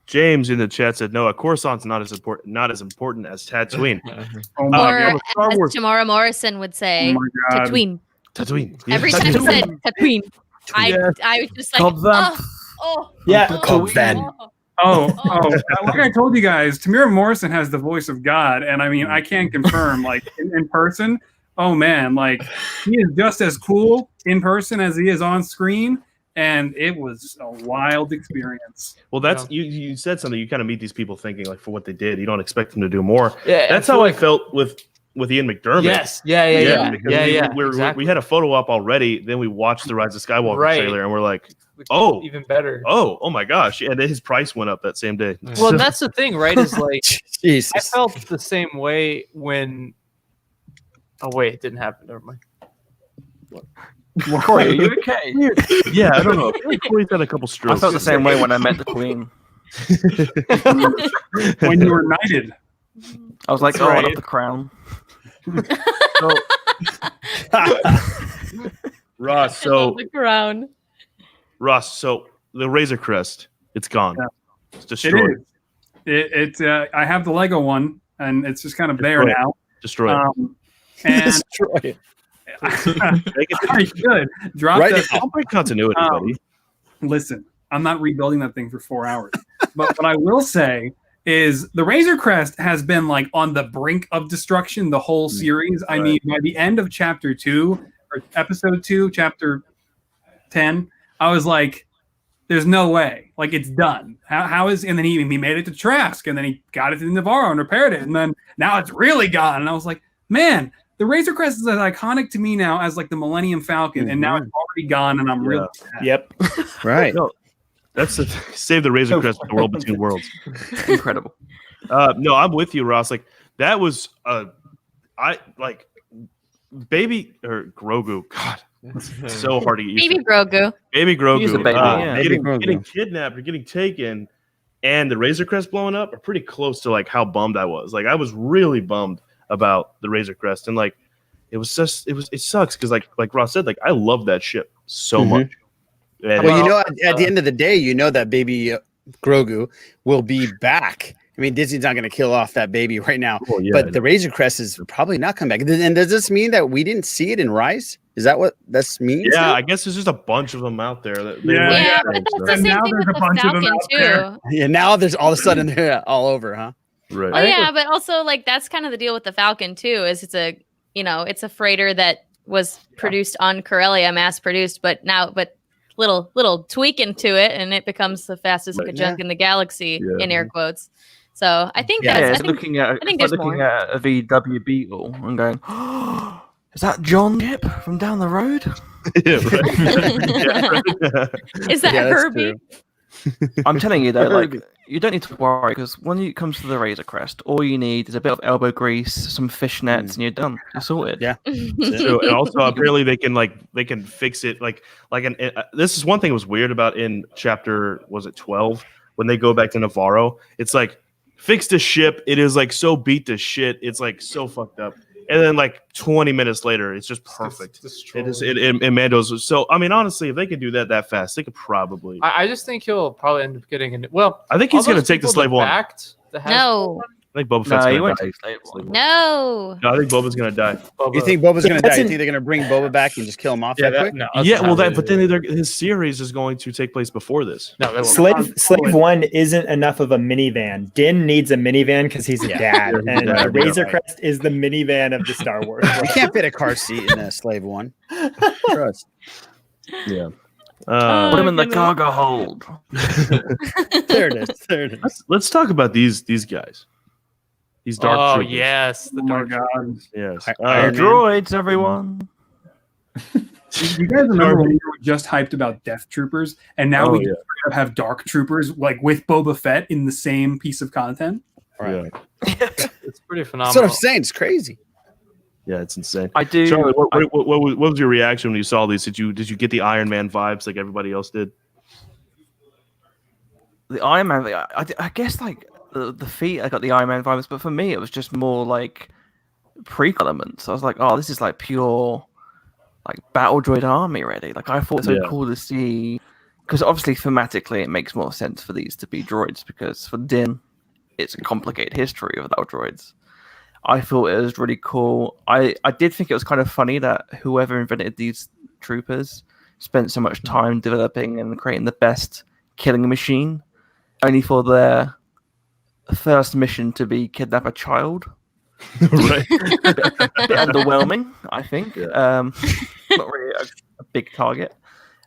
James in the chat said, "No, Coruscant's not as important as Tatooine." Oh my Or God. as Tamora Morrison would say, Oh my God. Tatooine. Tatooine. Every time he said Tatooine, I was just like, like I told you guys, Tamora Morrison has the voice of God, and I mean, I can't confirm, like in person. Oh man, like he is just as cool in person as he is on screen, and it was a wild experience. Well, that's you said something. You kind of meet these people thinking like for what they did, you don't expect them to do more. Yeah, that's how I felt with Ian McDermott. Yes, We had a photo up already. Then we watched the Rise of Skywalker trailer, and we're like, oh, even better. Oh my gosh! And then his price went up that same day. Well, that's the thing, right? Is like Jesus. I felt the same way when. Oh wait, it didn't happen. Never mind. Corey, are you okay? Yeah, I don't know. Corey's had a couple strokes. I felt the same way when I met the Queen. When you were knighted. I was like, I love the crown. Ross, the crown. Ross, so the Razor Crest, it's gone. Yeah. It's destroyed. It is. I have the Lego one, and it's just kind of there now. Destroyed. And Destroy it. I should drop Right. that. Don't break continuity, buddy. Listen, I'm not rebuilding that thing for 4 hours. But what I will say is the Razor Crest has been like on the brink of destruction the whole series. I mean, by the end of chapter 2 or episode 2, chapter 10, I was like, there's no way. Like, it's done. How is, and then he made it to Trask, and then he got it to Navarro and repaired it, and then now it's really gone. And I was like, man, the Razor Crest is as iconic to me now as like the Millennium Falcon, and now it's already gone, and I'm really sad. Yep. Right. No, that's save the Razor Crest for the world between worlds. Incredible. No, I'm with you, Ross. Like that was baby or Grogu. God, it's so hard to get used Baby to. Grogu. Baby Grogu. He's a baby, Baby Grogu. Getting kidnapped or getting taken, and the Razor Crest blowing up are pretty close to like how bummed I was. Like I was really bummed about the Razor Crest, and like it sucks because like Ross said, like I love that ship so much. And, Well, you know, at the end of the day, you know that baby Grogu will be back. I mean, Disney's not going to kill off that baby right now, but the Razor Crest is probably not coming back. And does this mean that we didn't see it in Rise? Is that what this means? yeah, I guess there's just a bunch of them out there. That Yeah, but that's the And same now thing there's with a the bunch of them Falcon out there. too. Yeah, now there's all of a sudden they're all over, huh? right. Oh yeah, but also like that's kind of the deal with the Falcon too. Is it's a freighter that was produced on Corellia, mass produced, but little tweaking to it, and it becomes the fastest junk in the galaxy in air quotes. So I think that's. It's looking at a VW Beetle and going, oh, is that John Kip from down the road? Yeah, right. Is that Herbie? I'm telling you though, like you don't need to worry because when it comes to the Razor Crest, all you need is a bit of elbow grease, some fishnets, and you're done. You're sorted. Yeah. True. And also apparently they can fix it this is one thing that was weird about in chapter 12 when they go back to Navarro. It's like fixed a ship. It is like so beat to shit. It's like so fucked up. And then like 20 minutes later, it's just perfect. It is. And Mando's. So I mean, honestly, if they could do that fast, they could probably. I just think he'll probably end up getting in. Well, I think he's going to take the slave one. No. I think Boba Fett's he going won't to die. take slave one. No. No, I think Boba's going to die. You think Boba's going to die? You think they're going to bring Boba back and just kill him off that quick? No, Yeah, well, but then his series is going to take place before this. No, they won't. Slave One isn't enough of a minivan. Din needs a minivan because he's a dad, and the Razor Crest is the minivan of the Star Wars. You can't fit a car seat in a Slave One. Trust. Yeah. Put him in the cargo hold. There it is. Let's talk about these guys. These dark troopers. Yes, the dark God. Yes. Iron Man. Droids, everyone. You guys remember when we were just hyped about Death Troopers, and now we just have Dark Troopers like with Boba Fett in the same piece of content? Right. It's pretty phenomenal. That's what I'm saying. It's crazy. Yeah, it's insane. I do. Charlie, what was your reaction when you saw these? Did you get the Iron Man vibes like everybody else did? The Iron Man, I guess like the feet, I got the Iron Man vibes, but for me, it was just more like prequel elements. I was like, oh, this is like pure like battle droid army ready. Like I thought it was so cool to see, because obviously thematically it makes more sense for these to be droids, because for Din, it's a complicated history without droids. I thought it was really cool. I did think it was kind of funny that whoever invented these troopers spent so much time developing and creating the best killing machine, only for their first mission to be kidnap a child. Right. a bit underwhelming, I think. Not really a big target.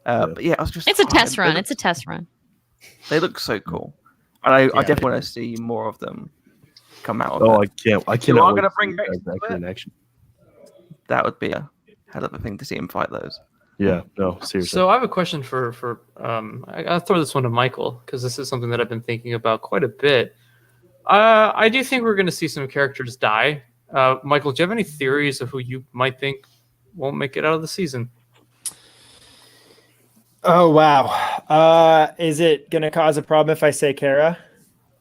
But yeah, I was just. It's a test run. It's a test run. They look so cool, and I definitely want to see more of them come out. Of Oh, it. I cannot. gonna wait bring to see back you guys in action. That would be a hell of a thing to see him fight those. Yeah. No, seriously. So I have a question for I'll throw this one to Michael, because this is something that I've been thinking about quite a bit. I do think we're going to see some characters die. Michael, do you have any theories of who you might think won't make it out of the season? Oh wow! Is it going to cause a problem if I say Kara?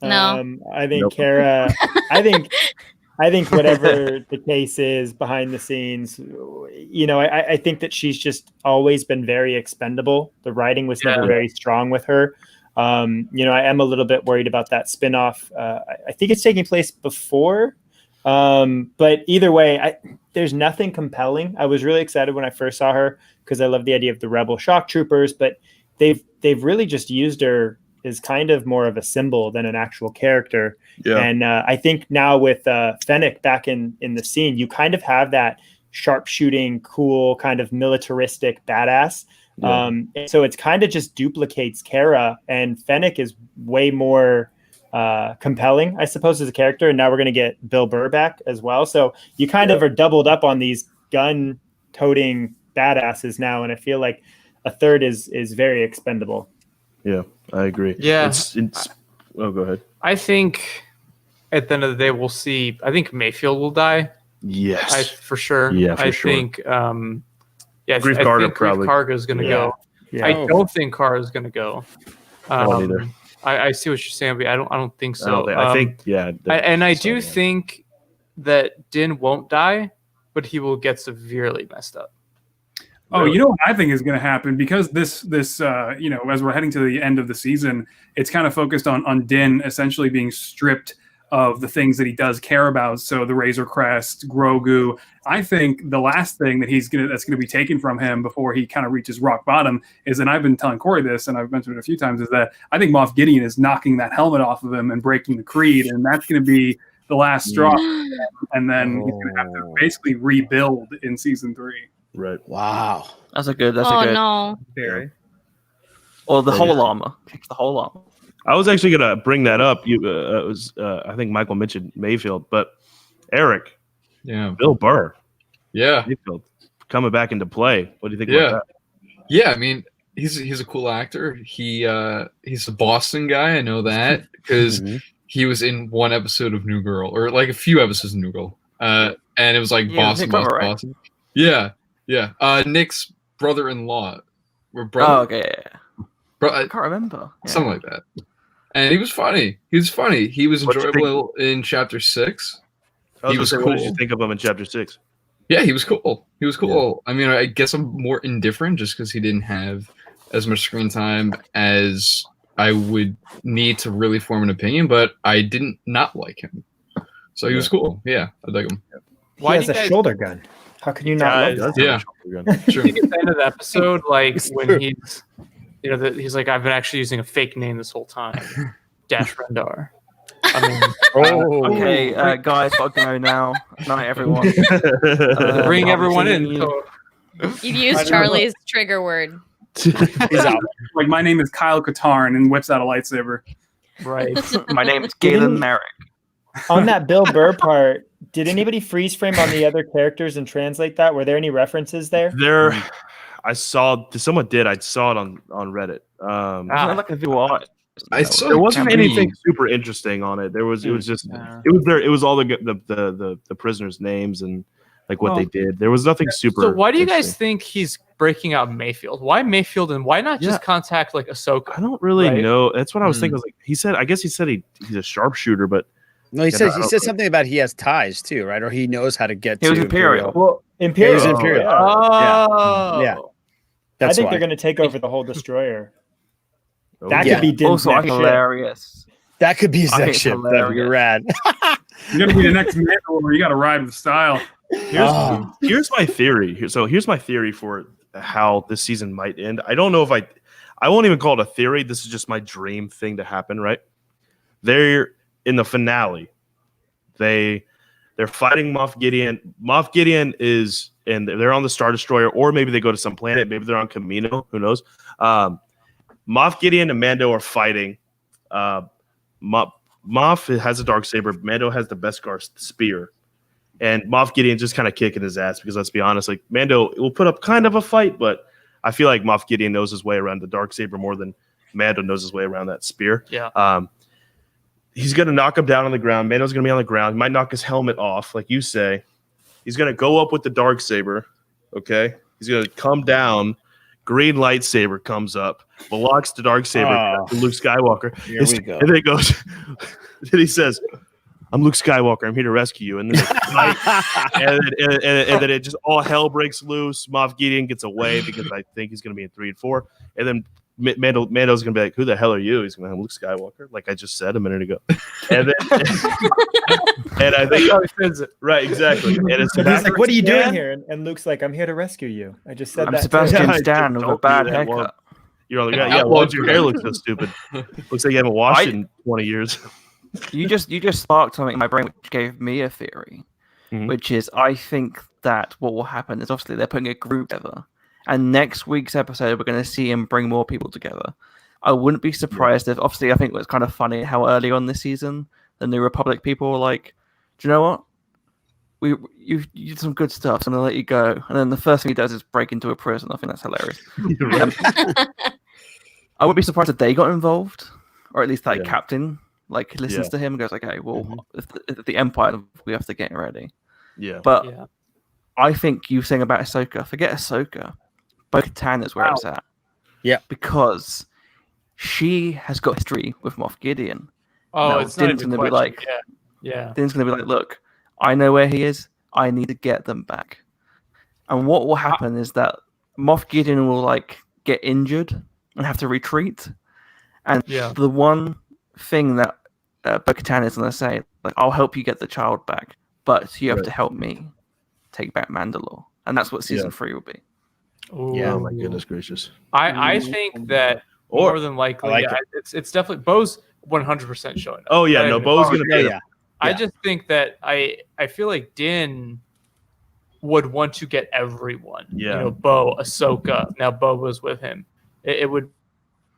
No. I think Kara. I think whatever the case is behind the scenes, I think that she's just always been very expendable. The writing was never very strong with her. I am a little bit worried about that spinoff. I think it's taking place before, but either way, there's nothing compelling. I was really excited when I first saw her because I love the idea of the Rebel shock troopers, but they've really just used her as kind of more of a symbol than an actual character. Yeah. And I think now with Fennec back in the scene, you kind of have that sharpshooting, cool, kind of militaristic badass. Yeah. So it's kind of just duplicates Kara, and Fennec is way more compelling, I suppose, as a character. And now we're going to get Bill Burr back as well. So you kind of are doubled up on these gun-toting badasses now, and I feel like a third is very expendable. Yeah, I agree. Yeah. It's go ahead. I think at the end of the day, we'll see. I think Mayfield will die. Yes. For sure. Yeah, for sure. I think Grief I Karga think probably. Grief Karga is going to go. Yeah. I don't think Kara is going to go. I don't either. I see what you're saying, but I don't think so. I think I do think that Din won't die, but he will get severely messed up. Oh, you know what I think is going to happen, because this as we're heading to the end of the season, it's kind of focused on Din essentially being stripped of the things that he does care about. So the Razor Crest, Grogu. I think the last thing that's going to be taken from him before he kind of reaches rock bottom is, and I've been telling Corey this, and I've mentioned it a few times, is that I think Moff Gideon is knocking that helmet off of him and breaking the creed, and that's going to be the last straw. And then he's going to have to basically rebuild in season 3. Right. Wow. That's a good. No. Very. Or the whole armor. Takes the whole armor. I was actually gonna bring that up. I think Michael mentioned Mayfield, but Eric, Bill Burr, Mayfield coming back into play. What do you think about that? Yeah, I mean, he's a cool actor. He's a Boston guy. I know that because he was in one episode of New Girl, or like a few episodes of New Girl, and it was like Boston. Yeah. Nick's brother-in-law. Oh, okay. I can't remember. Something like that. and he was funny. He was funny. He was What'd you enjoyable in chapter 6. I He was was gonna say, what did you cool. think of him in chapter 6? Yeah, he was cool. He was cool. I mean, I guess I'm more indifferent just because he didn't have as much screen time as I would need to really form an opinion, but I didn't not like him. So he was cool. Yeah, I like him. Why he do has you a guys- shoulder gun. How can you not Yeah, love He this? does have a Yeah. shoulder gun. Sure. I think at the end of the episode, like It's when true. he's, he's like, I've been actually using a fake name this whole time, Dash Rendar. I mean, Okay, guys, gotta go now. Night, everyone. bring I'll everyone see in. you. So, You've used Charlie's trigger word. He's out. Like my name is Kyle Katarn and whips out a lightsaber. right. My name is Galen Merrick. On that Bill Burr part, did anybody freeze frame on the other characters and translate that? Were there any references there? There, I saw. Someone did. I saw it on Reddit. Wasn't it like a video art? I saw There wasn't Campy. anything super interesting on it. There was. It was just. Yeah. It was there. It was all the prisoners' names and like what they did. There was nothing super. So why do you guys interesting. think he's breaking out Mayfield? Why Mayfield and why not just Yeah. contact like Ahsoka? I don't really Right? know. That's what I was thinking. I was like, he said. I guess he said he's a sharpshooter, but No, he Yeah, said no, I he don't said think- something about he has ties too, right? Or he knows how to get He to was Imperial. Well, Imperial. It was Imperial. yeah. Oh, Yeah. I That's think why. they're going to take over the whole destroyer. oh, That Yeah. could be Din's Also, I next think ship. hilarious. That could be his I think next it's ship. That'd be hilarious. rad. You're gonna be the next Mandalorian. You got to ride with style. Here's my theory. So here's my theory for how this season might end. I don't know if I won't even call it a theory. This is just my dream thing to happen, right? They're in the finale. They're fighting Moff Gideon. Moff Gideon is, and they're on the Star Destroyer, or maybe they go to some planet. Maybe they're on Camino. Who knows? Moff Gideon and Mando are fighting. Moff has a Darksaber. Mando has the Beskar spear. And Moff Gideon just kind of kicking his ass because let's be honest, like Mando will put up kind of a fight, but I feel like Moff Gideon knows his way around the Darksaber more than Mando knows his way around that spear. Yeah. He's going to knock him down on the ground. Mando's going to be on the ground. He might knock his helmet off, like you say. He's going to go up with the Darksaber, okay? He's going to come down. Green lightsaber comes up, blocks the Darksaber to Luke Skywalker. Here we go. And then he goes, then he says, I'm Luke Skywalker. I'm here to rescue you. And then, and then it just all hell breaks loose. Moff Gideon gets away because I think he's going to be in 3 and 4. And then Mando's going to be like, who the hell are you? He's going to have Luke Skywalker, like I just said a minute ago. And then, and I think, right, exactly. And it's But he's like, what are you doing Stan? here? And Luke's like, I'm here to rescue you. I just said I'm that. Sebastian Yeah, Stan with a don't bad do that. Well, haircut. You're on the An guy. Yeah, outlaw why does your hair dude. look so stupid? Looks like you haven't washed it in 20 years. You just sparked something in my brain which gave me a theory, Mhm. which is I think that what will happen is obviously they're putting a group together, and next week's episode we're going to see him bring more people together. I wouldn't be surprised if, obviously, I think it was kind of funny how early on this season the New Republic people were like, "Do you know what? You did some good stuff, so I'm going to let you go." And then the first thing he does is break into a prison. I think that's hilarious. You're right. I wouldn't be surprised if they got involved, or at least that Yeah. captain listens to him and goes, "Okay, well, if the Empire, we have to get ready." Yeah. But Yeah. I think you saying about Ahsoka, forget Ahsoka. Bo-Katan is where it's at. Yeah. Because she has got history with Moff Gideon. Oh, No, it's not Din's even gonna be question. like- yeah. Din's going to be like, look, I know where he is. I need to get them back. And what will happen is that Moff Gideon will get injured and have to retreat. And Yeah. the one thing that Bo-Katan is going to say, I'll help you get the child back, but you have Right. to help me take back Mandalore. And that's what season 3 will be. Yeah. Oh my goodness gracious. I think that Or more than likely, I like it's definitely Bo's 100% showing up. oh yeah, Not no, even Bo's close. gonna Yeah, be yeah. I just think that I feel like Din would want to get everyone. Yeah. You know, Bo, Ahsoka. Now Bo was with him. It would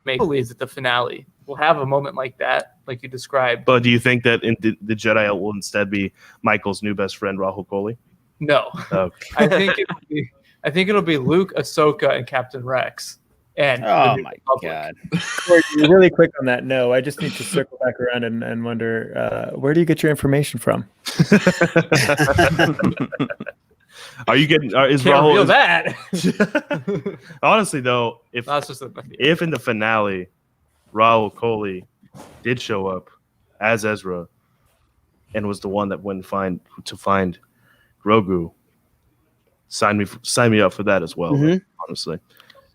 make believes at the finale we'll have a moment like that, like you described. But do you think that in the Jedi will instead be Michael's new best friend Rahul Kohli? No, Oh, I think it'll be Luke, Ahsoka, and Captain Rex. And Oh the New my Republic. god. Corey, really quick on that. No, I just need to circle back around and wonder where do you get your information from? are you getting? Is Can't reveal Rahul? that. Honestly, though, if That's just a if in the finale, Rahul Kohli did show up as Ezra and was the one that went to find Grogu, sign me up for that as well. Mhm. Honestly,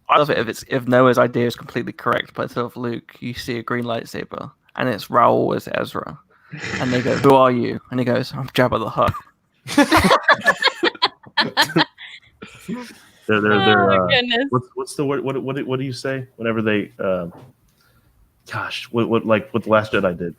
I love it if Noah's idea is completely correct, but instead of Luke, you see a green lightsaber, and it's Raoul as Ezra, and they go, "Who are you?" And he goes, "I'm Jabba the Hutt." they're Oh my goodness. what's the word? What do you say whenever they? Gosh, what the Last Jedi did?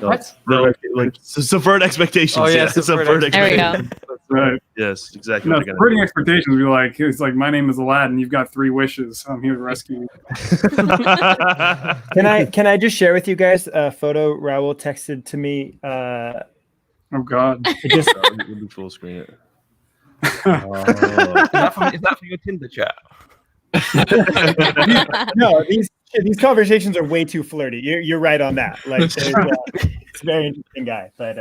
What? No, like subvert expectations. Oh, yeah, subvert subvert There we go. expectations. That's right. Yes, exactly. No, what they're subverting expectations would be like, it's like, my name is Aladdin. You've got 3 wishes. I'm here to rescue you. gonna Can I just share with you guys a photo Raul texted to me? Oh God. It just We'll do full screen it. Is that from your Tinder chat? no, these conversations are way too flirty. You're right on that. Like, it's a very interesting guy, but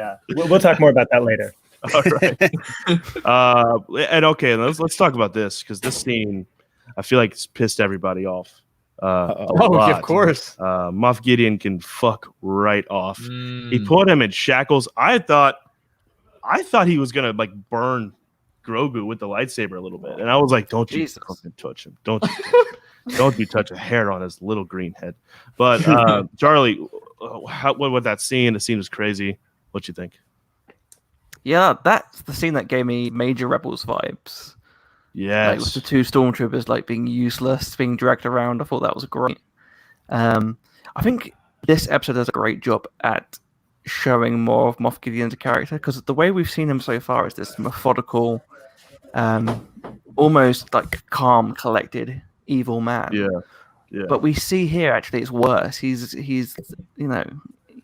we'll talk more about that later. All right. And okay, let's talk about this because this scene, I feel like it's pissed everybody off. A Oh, lot. of course. Moff Gideon can fuck right off. Mm. He put him in shackles. I thought he was gonna like burn Grogu with the lightsaber a little bit, and I was like, "Don't you Jesus. fucking touch him! Don't you touch a hair on his little green head." But Charlie, what that scene? The scene was crazy. What you think? Yeah, that's the scene that gave me major Rebels vibes. Like with Yes. the 2 stormtroopers like being useless, being dragged around. I thought that was great. I think this episode does a great job at showing more of Moff Gideon's character because the way we've seen him so far is this methodical, almost like calm, collected, evil man. Yeah. But we see here actually it's worse. He's you know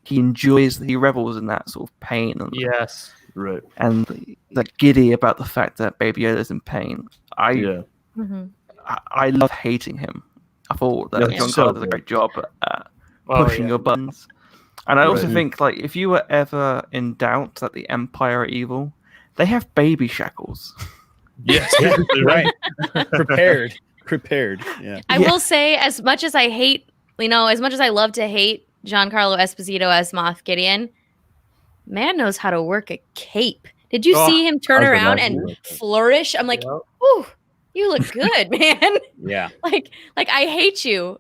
he revels in that sort of pain and Yes. Right. and like giddy about the fact that Baby Yoda's in pain. Yeah. Mhm. I love hating him. I thought that Yeah, John so Carter did a good. great job at Oh, pushing yeah. your buttons. And I also Right. think like if you were ever in doubt that the Empire are evil, they have baby shackles. Yes. Right. Prepared. Yeah. I will say, as much as I hate, as much as I love to hate Giancarlo Esposito as Moff Gideon, man knows how to work a cape. Did you Oh, see him turn I was around imagining and like that. flourish? I'm like, Yep. ooh, you look good, man. Yeah. like I hate you,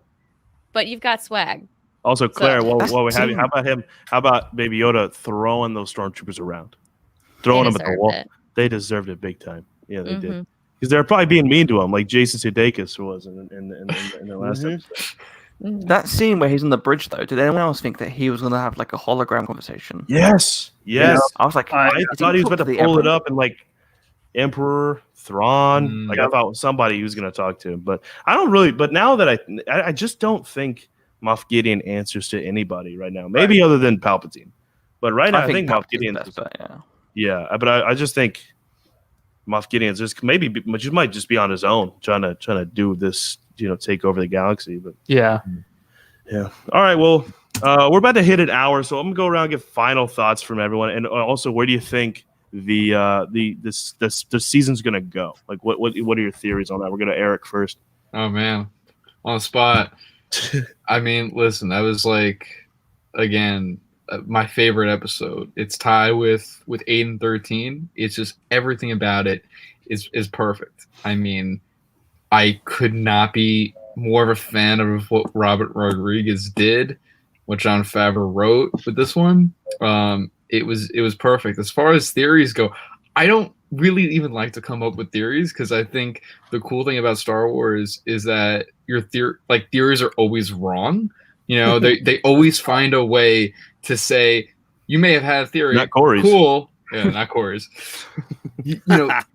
but you've got swag. Also, Claire, while we have you, scene- how about him? How about Baby Yoda throwing those stormtroopers around, throwing them at the deserved wall? it. They deserved it big time. Yeah, they did. Mhm. Because they're probably being mean to him, like Jason Sudeikis was in the last Mhm. episode. Mhm. That scene where he's on the bridge though, did anyone else think that he was gonna have like a hologram conversation? Yes. I was like, I is thought he was about talk to the pull it Emperor? up and like Emperor Thrawn. Mm. Like I thought somebody he was going to talk to, but I don't really. But now that I just don't think Moff Gideon answers to anybody right now. Maybe other than Palpatine, but right now I think Moff Palpatine's Gideon. best bet, yeah. Yeah, but I just think Moff Gideon's just might just be on his own, trying to do this, take over the galaxy. But Yeah. yeah, all right. Well, we're about to hit an hour, so I'm gonna go around and get final thoughts from everyone, and also where do you think this season's gonna go? Like, what are your theories on that? We're gonna Eric first. Oh man, on the spot. I mean, listen, that was like, again, my favorite episode. It's tied with 8 and 13. It's just everything about it is perfect. I mean, I could not be more of a fan of what Robert Rodriguez did, what Jon Favreau wrote with this one. It was perfect. As far as theories go, I don't really even like to come up with theories because I think the cool thing about Star Wars is that your theories are always wrong. They always find a way to say you may have had a theory. Not Corey's. Cool. Yeah, not Corey's. You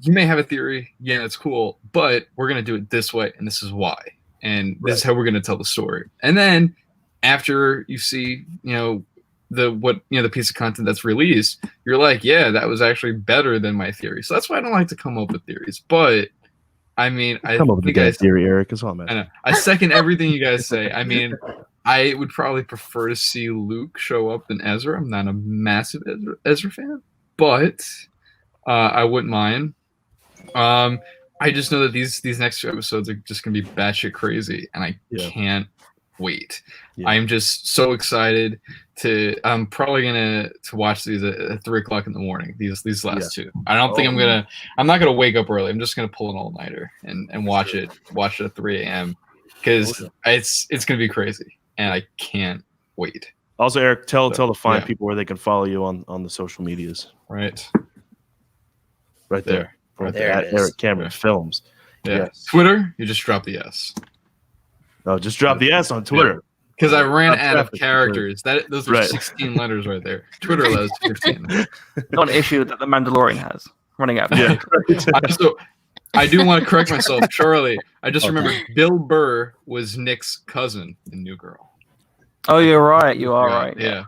may have a theory. Yeah, it's cool, but we're gonna do it this way, and this is why, and this is how we're gonna tell the story. And then after you see, the piece of content that's released, you're like, yeah, that was actually better than my theory. So that's why I don't like to come up with theories. But I mean, Come up with a think good theory, Eric. Is all, man. I know. I second everything you guys say. I mean, I would probably prefer to see Luke show up than Ezra. I'm not a massive Ezra fan, but I wouldn't mind. I just know that these next 2 episodes are just gonna be batshit crazy, and I Yeah. can't wait. Yeah. I'm just so excited I'm probably gonna watch these at 3:00 in the morning. These last two. I don't think I'm not gonna wake up early. I'm just gonna pull an all-nighter and watch it at 3 a.m. because it's gonna be crazy, and I can't wait. Also, Eric, tell the fine people where they can follow you on the social medias. Right there. There At it is. Eric Cameron Films. Yeah. Yes. Twitter, you just drop the S. No, just drop the S on Twitter. Because I ran Drop out of traffic. characters. Those are Right. 16 letters right there. Twitter allows 15. Not an issue that the Mandalorian has. Running out. Yeah. I do want to correct myself, Charlie. I just remembered Bill Burr was Nick's cousin in New Girl. Oh, you're right. You are right. Yeah.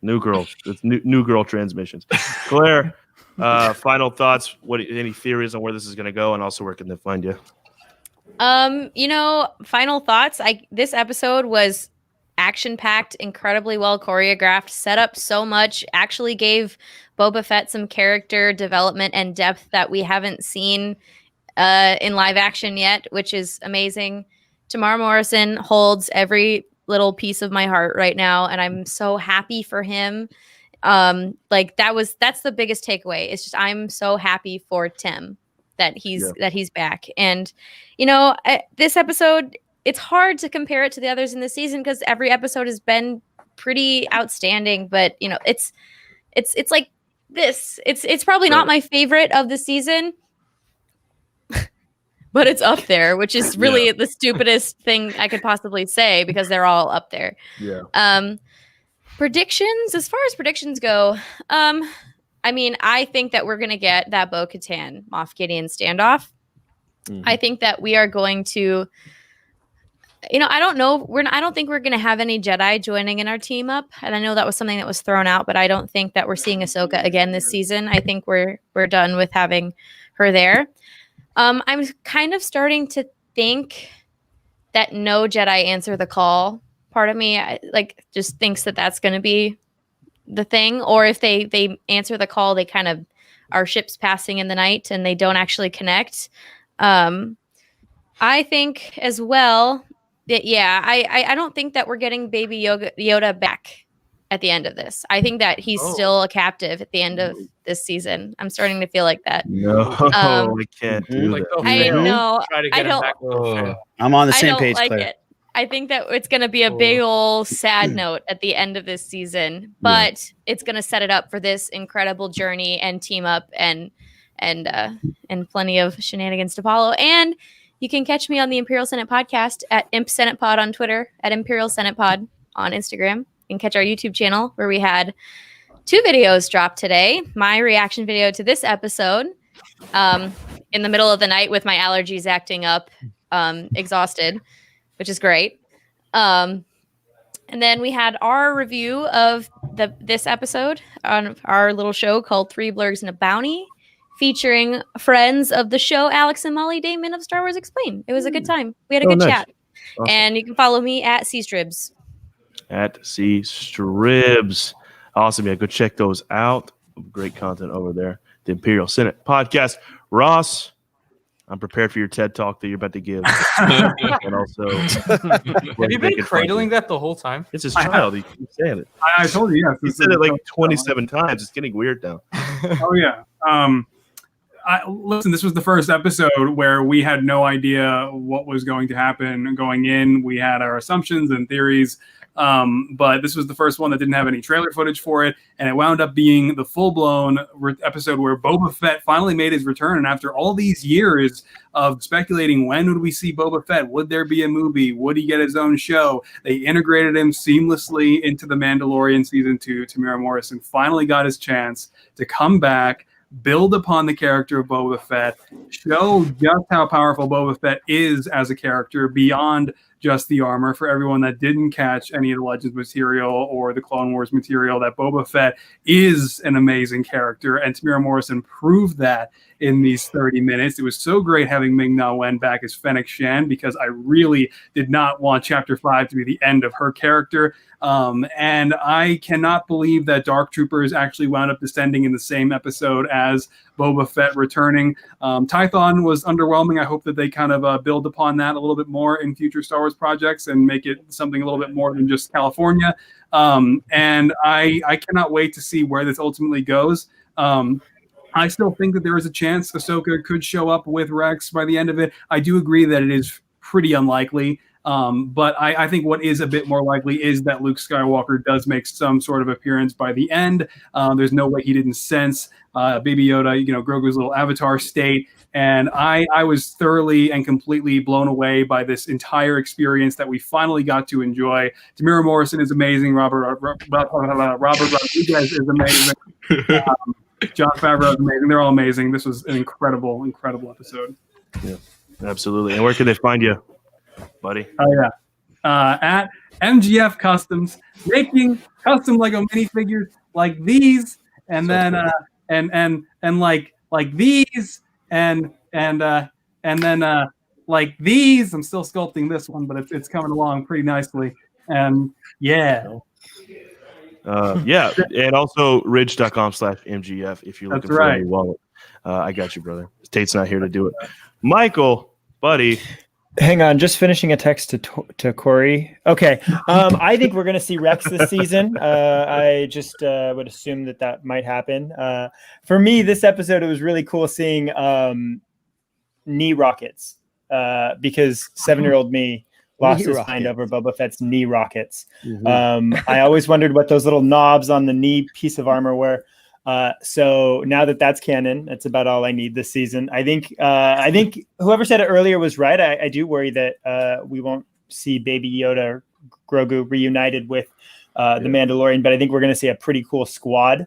New Girl. It's new Girl transmissions. Claire, final thoughts. Any theories on where this is going to go, and also where can they find you? Final thoughts. This episode was action-packed, incredibly well choreographed, set up so much, actually gave Boba Fett some character development and depth that we haven't seen in live action yet, which is amazing. Tamara Morrison holds every little piece of my heart right now, and I'm so happy for him. That's the biggest takeaway. It's just I'm so happy for Tim that he's back. And this episode, it's hard to compare it to the others in the season because every episode has been pretty outstanding, but it's like this. It's probably not my favorite of the season, but it's up there, which is really the stupidest thing I could possibly say because they're all up there. Yeah. Predictions, as far as predictions go, I think that we're going to get that Bo-Katan Moff Gideon standoff. Mm-hmm. I think that we are going to, I don't know. I don't think we're going to have any Jedi joining in our team up. And I know that was something that was thrown out, but I don't think that we're seeing Ahsoka again this season. I think we're done with having her there. I'm kind of starting to think that no Jedi answer the call. Part of me just thinks that that's going to be the thing, or if they answer the call, they kind of are ships passing in the night and they don't actually connect. I think as well that I don't think that we're getting Baby Yoda back at the end of this. I think that he's still a captive at the end of this season. I'm starting to feel like that. No, I can't do that. I know. Try to get him back. I'm on the same page, like Claire. it. I think that it's going to be a big old sad note at the end of this season, but it's going to set it up for this incredible journey and team up and plenty of shenanigans to follow. And you can catch me on the Imperial Senate podcast at Imp Senate Pod on Twitter, at Imperial Senate Pod on Instagram. You can catch our YouTube channel where we had 2 videos drop today. My reaction video to this episode in the middle of the night with my allergies acting up, exhausted, which is great. And then we had our review of this episode on our little show called 3 Blurgs and a Bounty, featuring friends of the show, Alex and Molly Damon of Star Wars Explained. It was a good time. We had a good chat. Awesome. And you can follow me at C-Stribs. At C-Stribs. Awesome. Yeah, go check those out. Great content over there. The Imperial Senate podcast. Ross, I'm prepared for your TED Talk that you're about to give. And also, have you been cradling that the whole time? It's his child. He keeps saying it. I told you, yes. He said it like 27 times. It's getting weird now. Oh, yeah. Listen, this was the first episode where we had no idea what was going to happen going in. We had our assumptions and theories. But this was the first one that didn't have any trailer footage for it, and it wound up being the full-blown episode where Boba Fett finally made his return. And after all these years of speculating, when would we see Boba Fett? Would there be a movie? Would he get his own show? They integrated him seamlessly into The Mandalorian Season 2. Tamara Morrison finally got his chance to come back, build upon the character of Boba Fett, show just how powerful Boba Fett is as a character beyond just the armor. For everyone that didn't catch any of the Legends material or the Clone Wars material, that Boba Fett is an amazing character, and Tamara Morrison proved that in these 30 minutes. It was so great having Ming-Na Wen back as Fennec Shan, because I really did not want Chapter 5 to be the end of her character. And I cannot believe that Dark Troopers actually wound up descending in the same episode as Boba Fett returning. Tython was underwhelming. I hope that they kind of build upon that a little bit more in future Star Wars projects and make it something a little bit more than just California. And I cannot wait to see where this ultimately goes. I still think that there is a chance Ahsoka could show up with Rex by the end of it. I do agree that it is pretty unlikely. But I think what is a bit more likely is that Luke Skywalker does make some sort of appearance by the end. There's no way he didn't sense Baby Yoda, Grogu's little avatar state. And I was thoroughly and completely blown away by this entire experience that we finally got to enjoy. Tamira Morrison is amazing. Robert Rodriguez is amazing. Jon Favreau is amazing. They're all amazing. This was an incredible, incredible episode. Yeah, absolutely. And where can they find you, buddy? Oh yeah, at MGF Customs, making custom Lego minifigures like these, and so then cool. and like these, and then like these. I'm still sculpting this one, but it's coming along pretty nicely. And yeah. Yeah, and also ridge.com/MGF if you're looking for a new wallet. I got you, brother. Tate's not here to do it. Michael, buddy. Hang on, just finishing a text to Corey. Okay, I think we're going to see Rex this season. I just would assume that might happen. For me, this episode, it was really cool seeing knee rockets because 7-year-old me lost his mind over Boba Fett's knee rockets. Mm-hmm. I always wondered what those little knobs on the knee piece of armor were. So now that that's canon, that's about all I need this season. I think whoever said it earlier was right. I do worry that we won't see Baby Yoda or Grogu reunited with the Mandalorian, but I think we're going to see a pretty cool squad,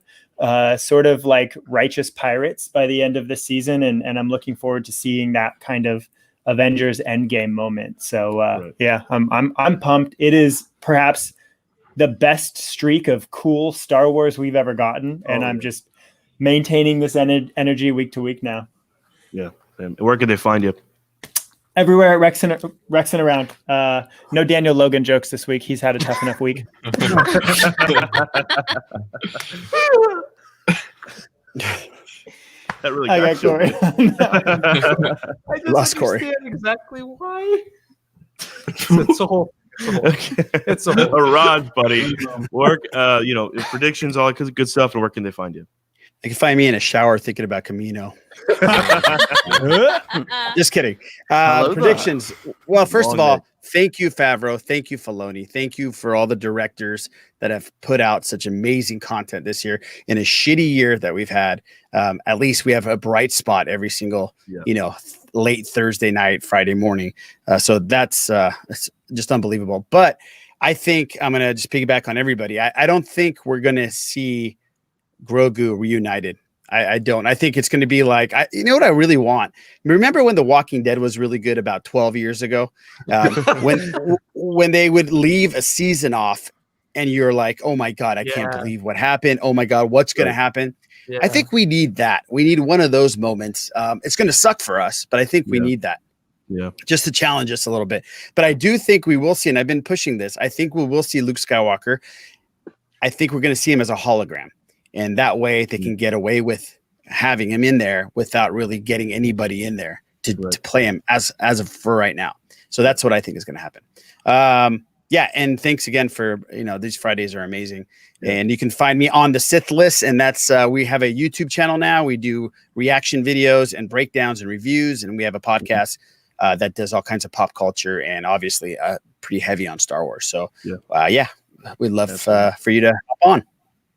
sort of like righteous pirates by the end of the season. And I'm looking forward to seeing that kind of Avengers Endgame moment. So yeah, I'm pumped. It is perhaps the best streak of cool Star Wars we've ever gotten, and I'm just maintaining this energy week to week now. Yeah, and where can they find you? Everywhere at RexinAround. No Daniel Logan jokes this week. He's had a tough enough week. That really got Corey. I just understand exactly why. It's a whole. It's a Rod, buddy. Work, predictions, all that good stuff. And where can they find you? They can find me in a shower thinking about Camino. Just kidding. Predictions. Well, first of all, thank you, Favreau. Thank you, Filoni. Thank you for all the directors that have put out such amazing content this year. In a shitty year that we've had, at least we have a bright spot every single, late Thursday night, Friday morning. So that's just unbelievable. But I think I'm going to just piggyback on everybody. I don't think we're going to see Grogu reunited. I don't. I think it's going to be like, you know what I really want? Remember when The Walking Dead was really good about 12 years ago? When they would leave a season off and you're like, oh my God, I can't believe what happened. Oh my God, what's going to happen? Yeah. I think we need that. We need one of those moments. It's going to suck for us, but I think we need that. Yeah. Just to challenge us a little bit. But I do think we will see, and I've been pushing this, I think we will see Luke Skywalker. I think we're going to see him as a hologram. And that way they can get away with having him in there without really getting anybody in there to play him as of for right now. So that's what I think is going to happen. Yeah, and thanks again for, these Fridays are amazing. Yeah. And you can find me on the Sith List, and that's we have a YouTube channel now. We do reaction videos and breakdowns and reviews, and we have a podcast that does all kinds of pop culture and obviously pretty heavy on Star Wars. So we'd love for you to hop on.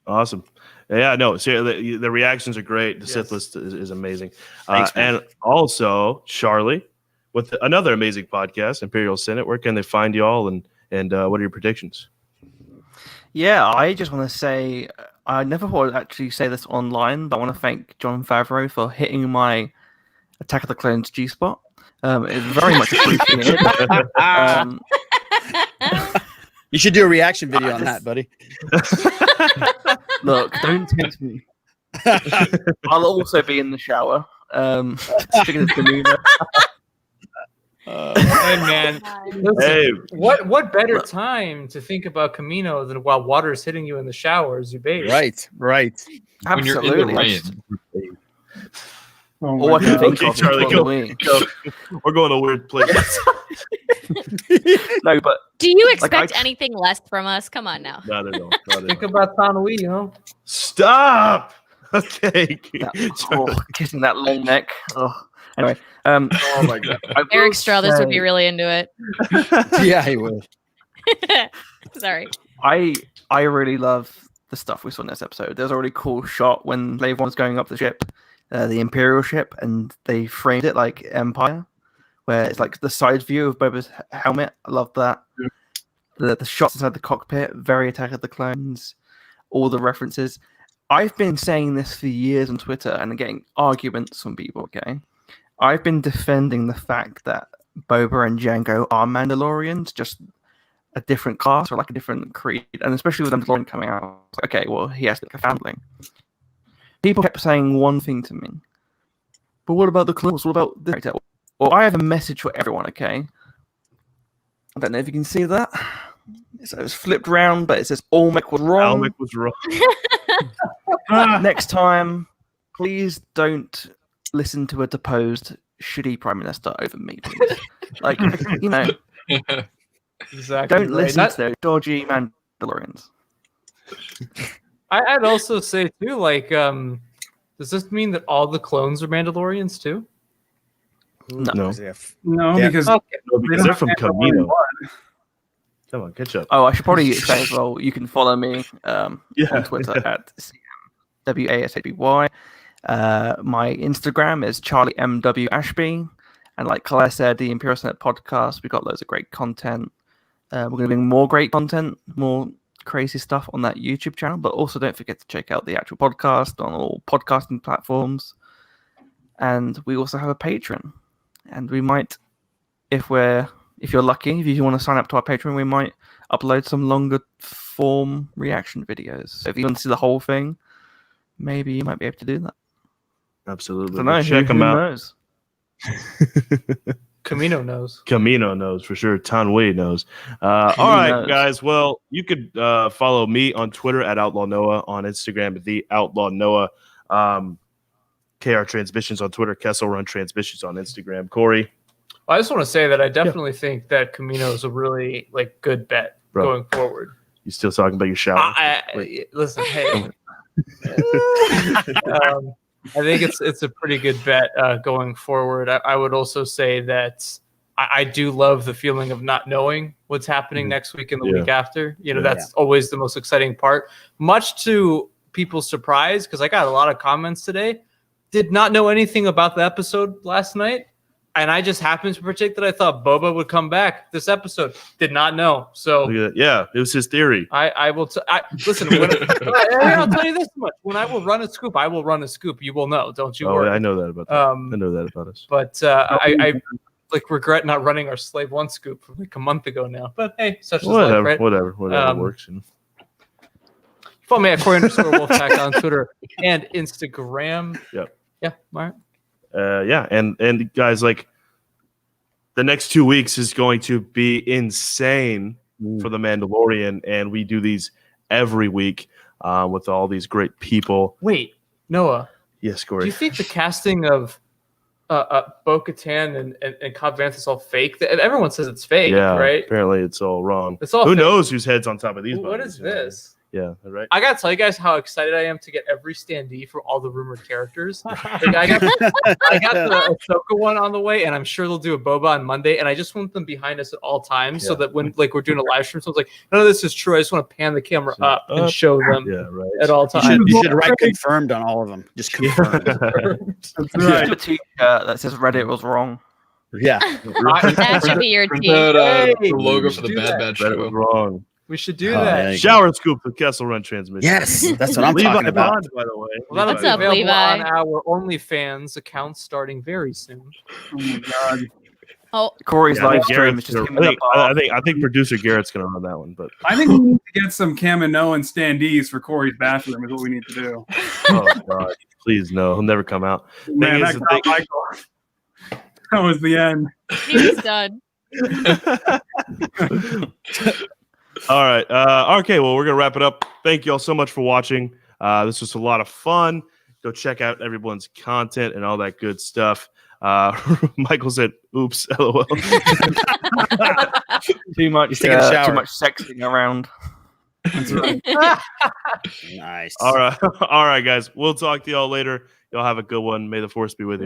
Awesome. Yeah, no, seriously, the reactions are great. The Sith List is amazing. Thanks, and also, Charlie, with another amazing podcast, Imperial Senate, where can they find you all, and what are your predictions? Yeah, I just want to say, I never thought I'd actually say this online, but I want to thank Jon Favreau for hitting my Attack of the Clones G-spot. It's very much appreciated. You should do a reaction video on that, buddy. Look, don't tempt me. I'll also be in the shower. Sticking it to Camino. Hey man, listen, Hey, what better time to think about Camino than while water's hitting you in the shower as you bathe? Right. When you're in the Absolutely. rain. Oh All my I can God. think Okay, of is Charlie, go. probably- We're going to weird places. No, but Do you Like, expect I- anything less from us? Come on now. Not at all. Not at Think all. about Tanui, you know. Stop. Okay. that, kissing that long neck. Oh. Anyway, Oh my god. I will Eric Struthers would be say, really into it. Yeah, he would. Sorry. I really love the stuff we saw in this episode. There's a really cool shot when Leif was going up the ship, the Imperial ship, and they framed it like Empire, where it's like the side view of Boba's helmet. I love that. The shots inside the cockpit, very Attack of the Clones, all the references. I've been saying this for years on Twitter and getting arguments from people, okay? I've been defending the fact that Boba and Jango are Mandalorians, just a different class or like a different creed, and especially with Mandalorian coming out, okay, well, he has a family. People kept saying one thing to me, but what about the clones? What about this character? Well, I have a message for everyone, okay? I don't know if you can see that. So it's flipped round, but it says Olmec was wrong. Almec was wrong. Next time, please don't listen to a deposed shitty prime minister over me, please. Like, you know, Exactly. don't listen to those dodgy Mandalorians. I'd also say too, like, does this mean that all the clones are Mandalorians too? No. No. No, Yeah. because No, they because don't they're have from Mandalorian Camino. blood. Come on, catch up. Oh, I should probably say as well, you can follow me on Yeah. Twitter at CMWASABY. My Instagram is CharlieMW And like Claire said, the Imperial Senate podcast, we got loads of great content. We're going to bring more great content, more crazy stuff on that YouTube channel. But also don't forget to check out the actual podcast on all podcasting platforms. And we also have a Patreon. And we might, if you're lucky, if you want to sign up to our Patreon, we might upload some longer form reaction videos. So if you want to see the whole thing, maybe you might be able to do that. Absolutely. I don't know. Check who them out. knows? Camino knows. Camino knows for sure. Tanway knows. All right, knows? guys. Well, you could follow me on Twitter at Outlaw Noah, on Instagram at The Outlaw Noah, KR Transmissions on Twitter, Kessel Run Transmissions on Instagram. Corey, Well, I just want to say that I definitely think that Camino is a really good bet Bro. going forward. you still talking about your shower? Listen, hey. I think it's a pretty good bet going forward. I would also say that I do love the feeling of not knowing what's happening next week and the week after. You know, that's always the most exciting part. Much to people's surprise, because I got a lot of comments today. Did not know anything about the episode last night. And I just happened to predict that I thought Boba would come back this episode. Did not know. So Look at that. Yeah, it was his theory. I will listen. I'll tell you this much: when I will run a scoop, I will run a scoop. You will know. Don't you worry. I know that about that. I know that about us. But I regret not running our Slave One scoop from a month ago now. But hey, such is life, right? Whatever works. And follow me at Corey_Wolfpack on Twitter and Instagram. Yep. Yeah. All right. And guys, like, the next 2 weeks is going to be insane for the Mandalorian, and we do these every week with all these great people. Wait, Noah. Yes, Corey. Do you think the casting of Bo-Katan and Cobb Vanth is all fake? Everyone says it's fake, right? Apparently it's all wrong. It's all Who fake. knows whose head's on top of these? What bodies, is you know? this? Yeah, right. I gotta tell you guys how excited I am to get every standee for all the rumored characters. I got the Ahsoka one on the way, and I'm sure they'll do a Boba on Monday. And I just want them behind us at all times, so that when we're doing a live stream, so it's like none of this is true. I just want to pan the camera up and show them at all times. You should write confirmed on all of them. Just confirmed. That's You right. have a t-shirt that says Reddit was wrong. Yeah. That should be your Print team. out Hey, the logo we for should the do Bad that. Bad That was Show. wrong. We should do Oh, that. yeah. Shower scoop with Kessel Run Transmission. Yes, that's what I'm Levi talking about. Bond, by the way. Well, that'll What's be up, available Levi? on our OnlyFans account starting very soon. Oh my God. Oh, Corey's Yeah, I live think stream is just Garrett's him gonna- in the bar. I think producer Garrett's gonna run that one, but I think we need to get some Kaminoan standees for Corey's bathroom. Is what we need to do. oh god, please no, he'll never come out. Man, is, that the got Michael. That was the end. he's done. All right. Okay. Well, we're going to wrap it up. Thank you all so much for watching. This was a lot of fun. Go check out everyone's content and all that good stuff. Michael said, oops, LOL. Too much, He's taking a shower. too much sexing around. That's right. Nice. All right. All right, guys. We'll talk to y'all later. Y'all have a good one. May the force be with you.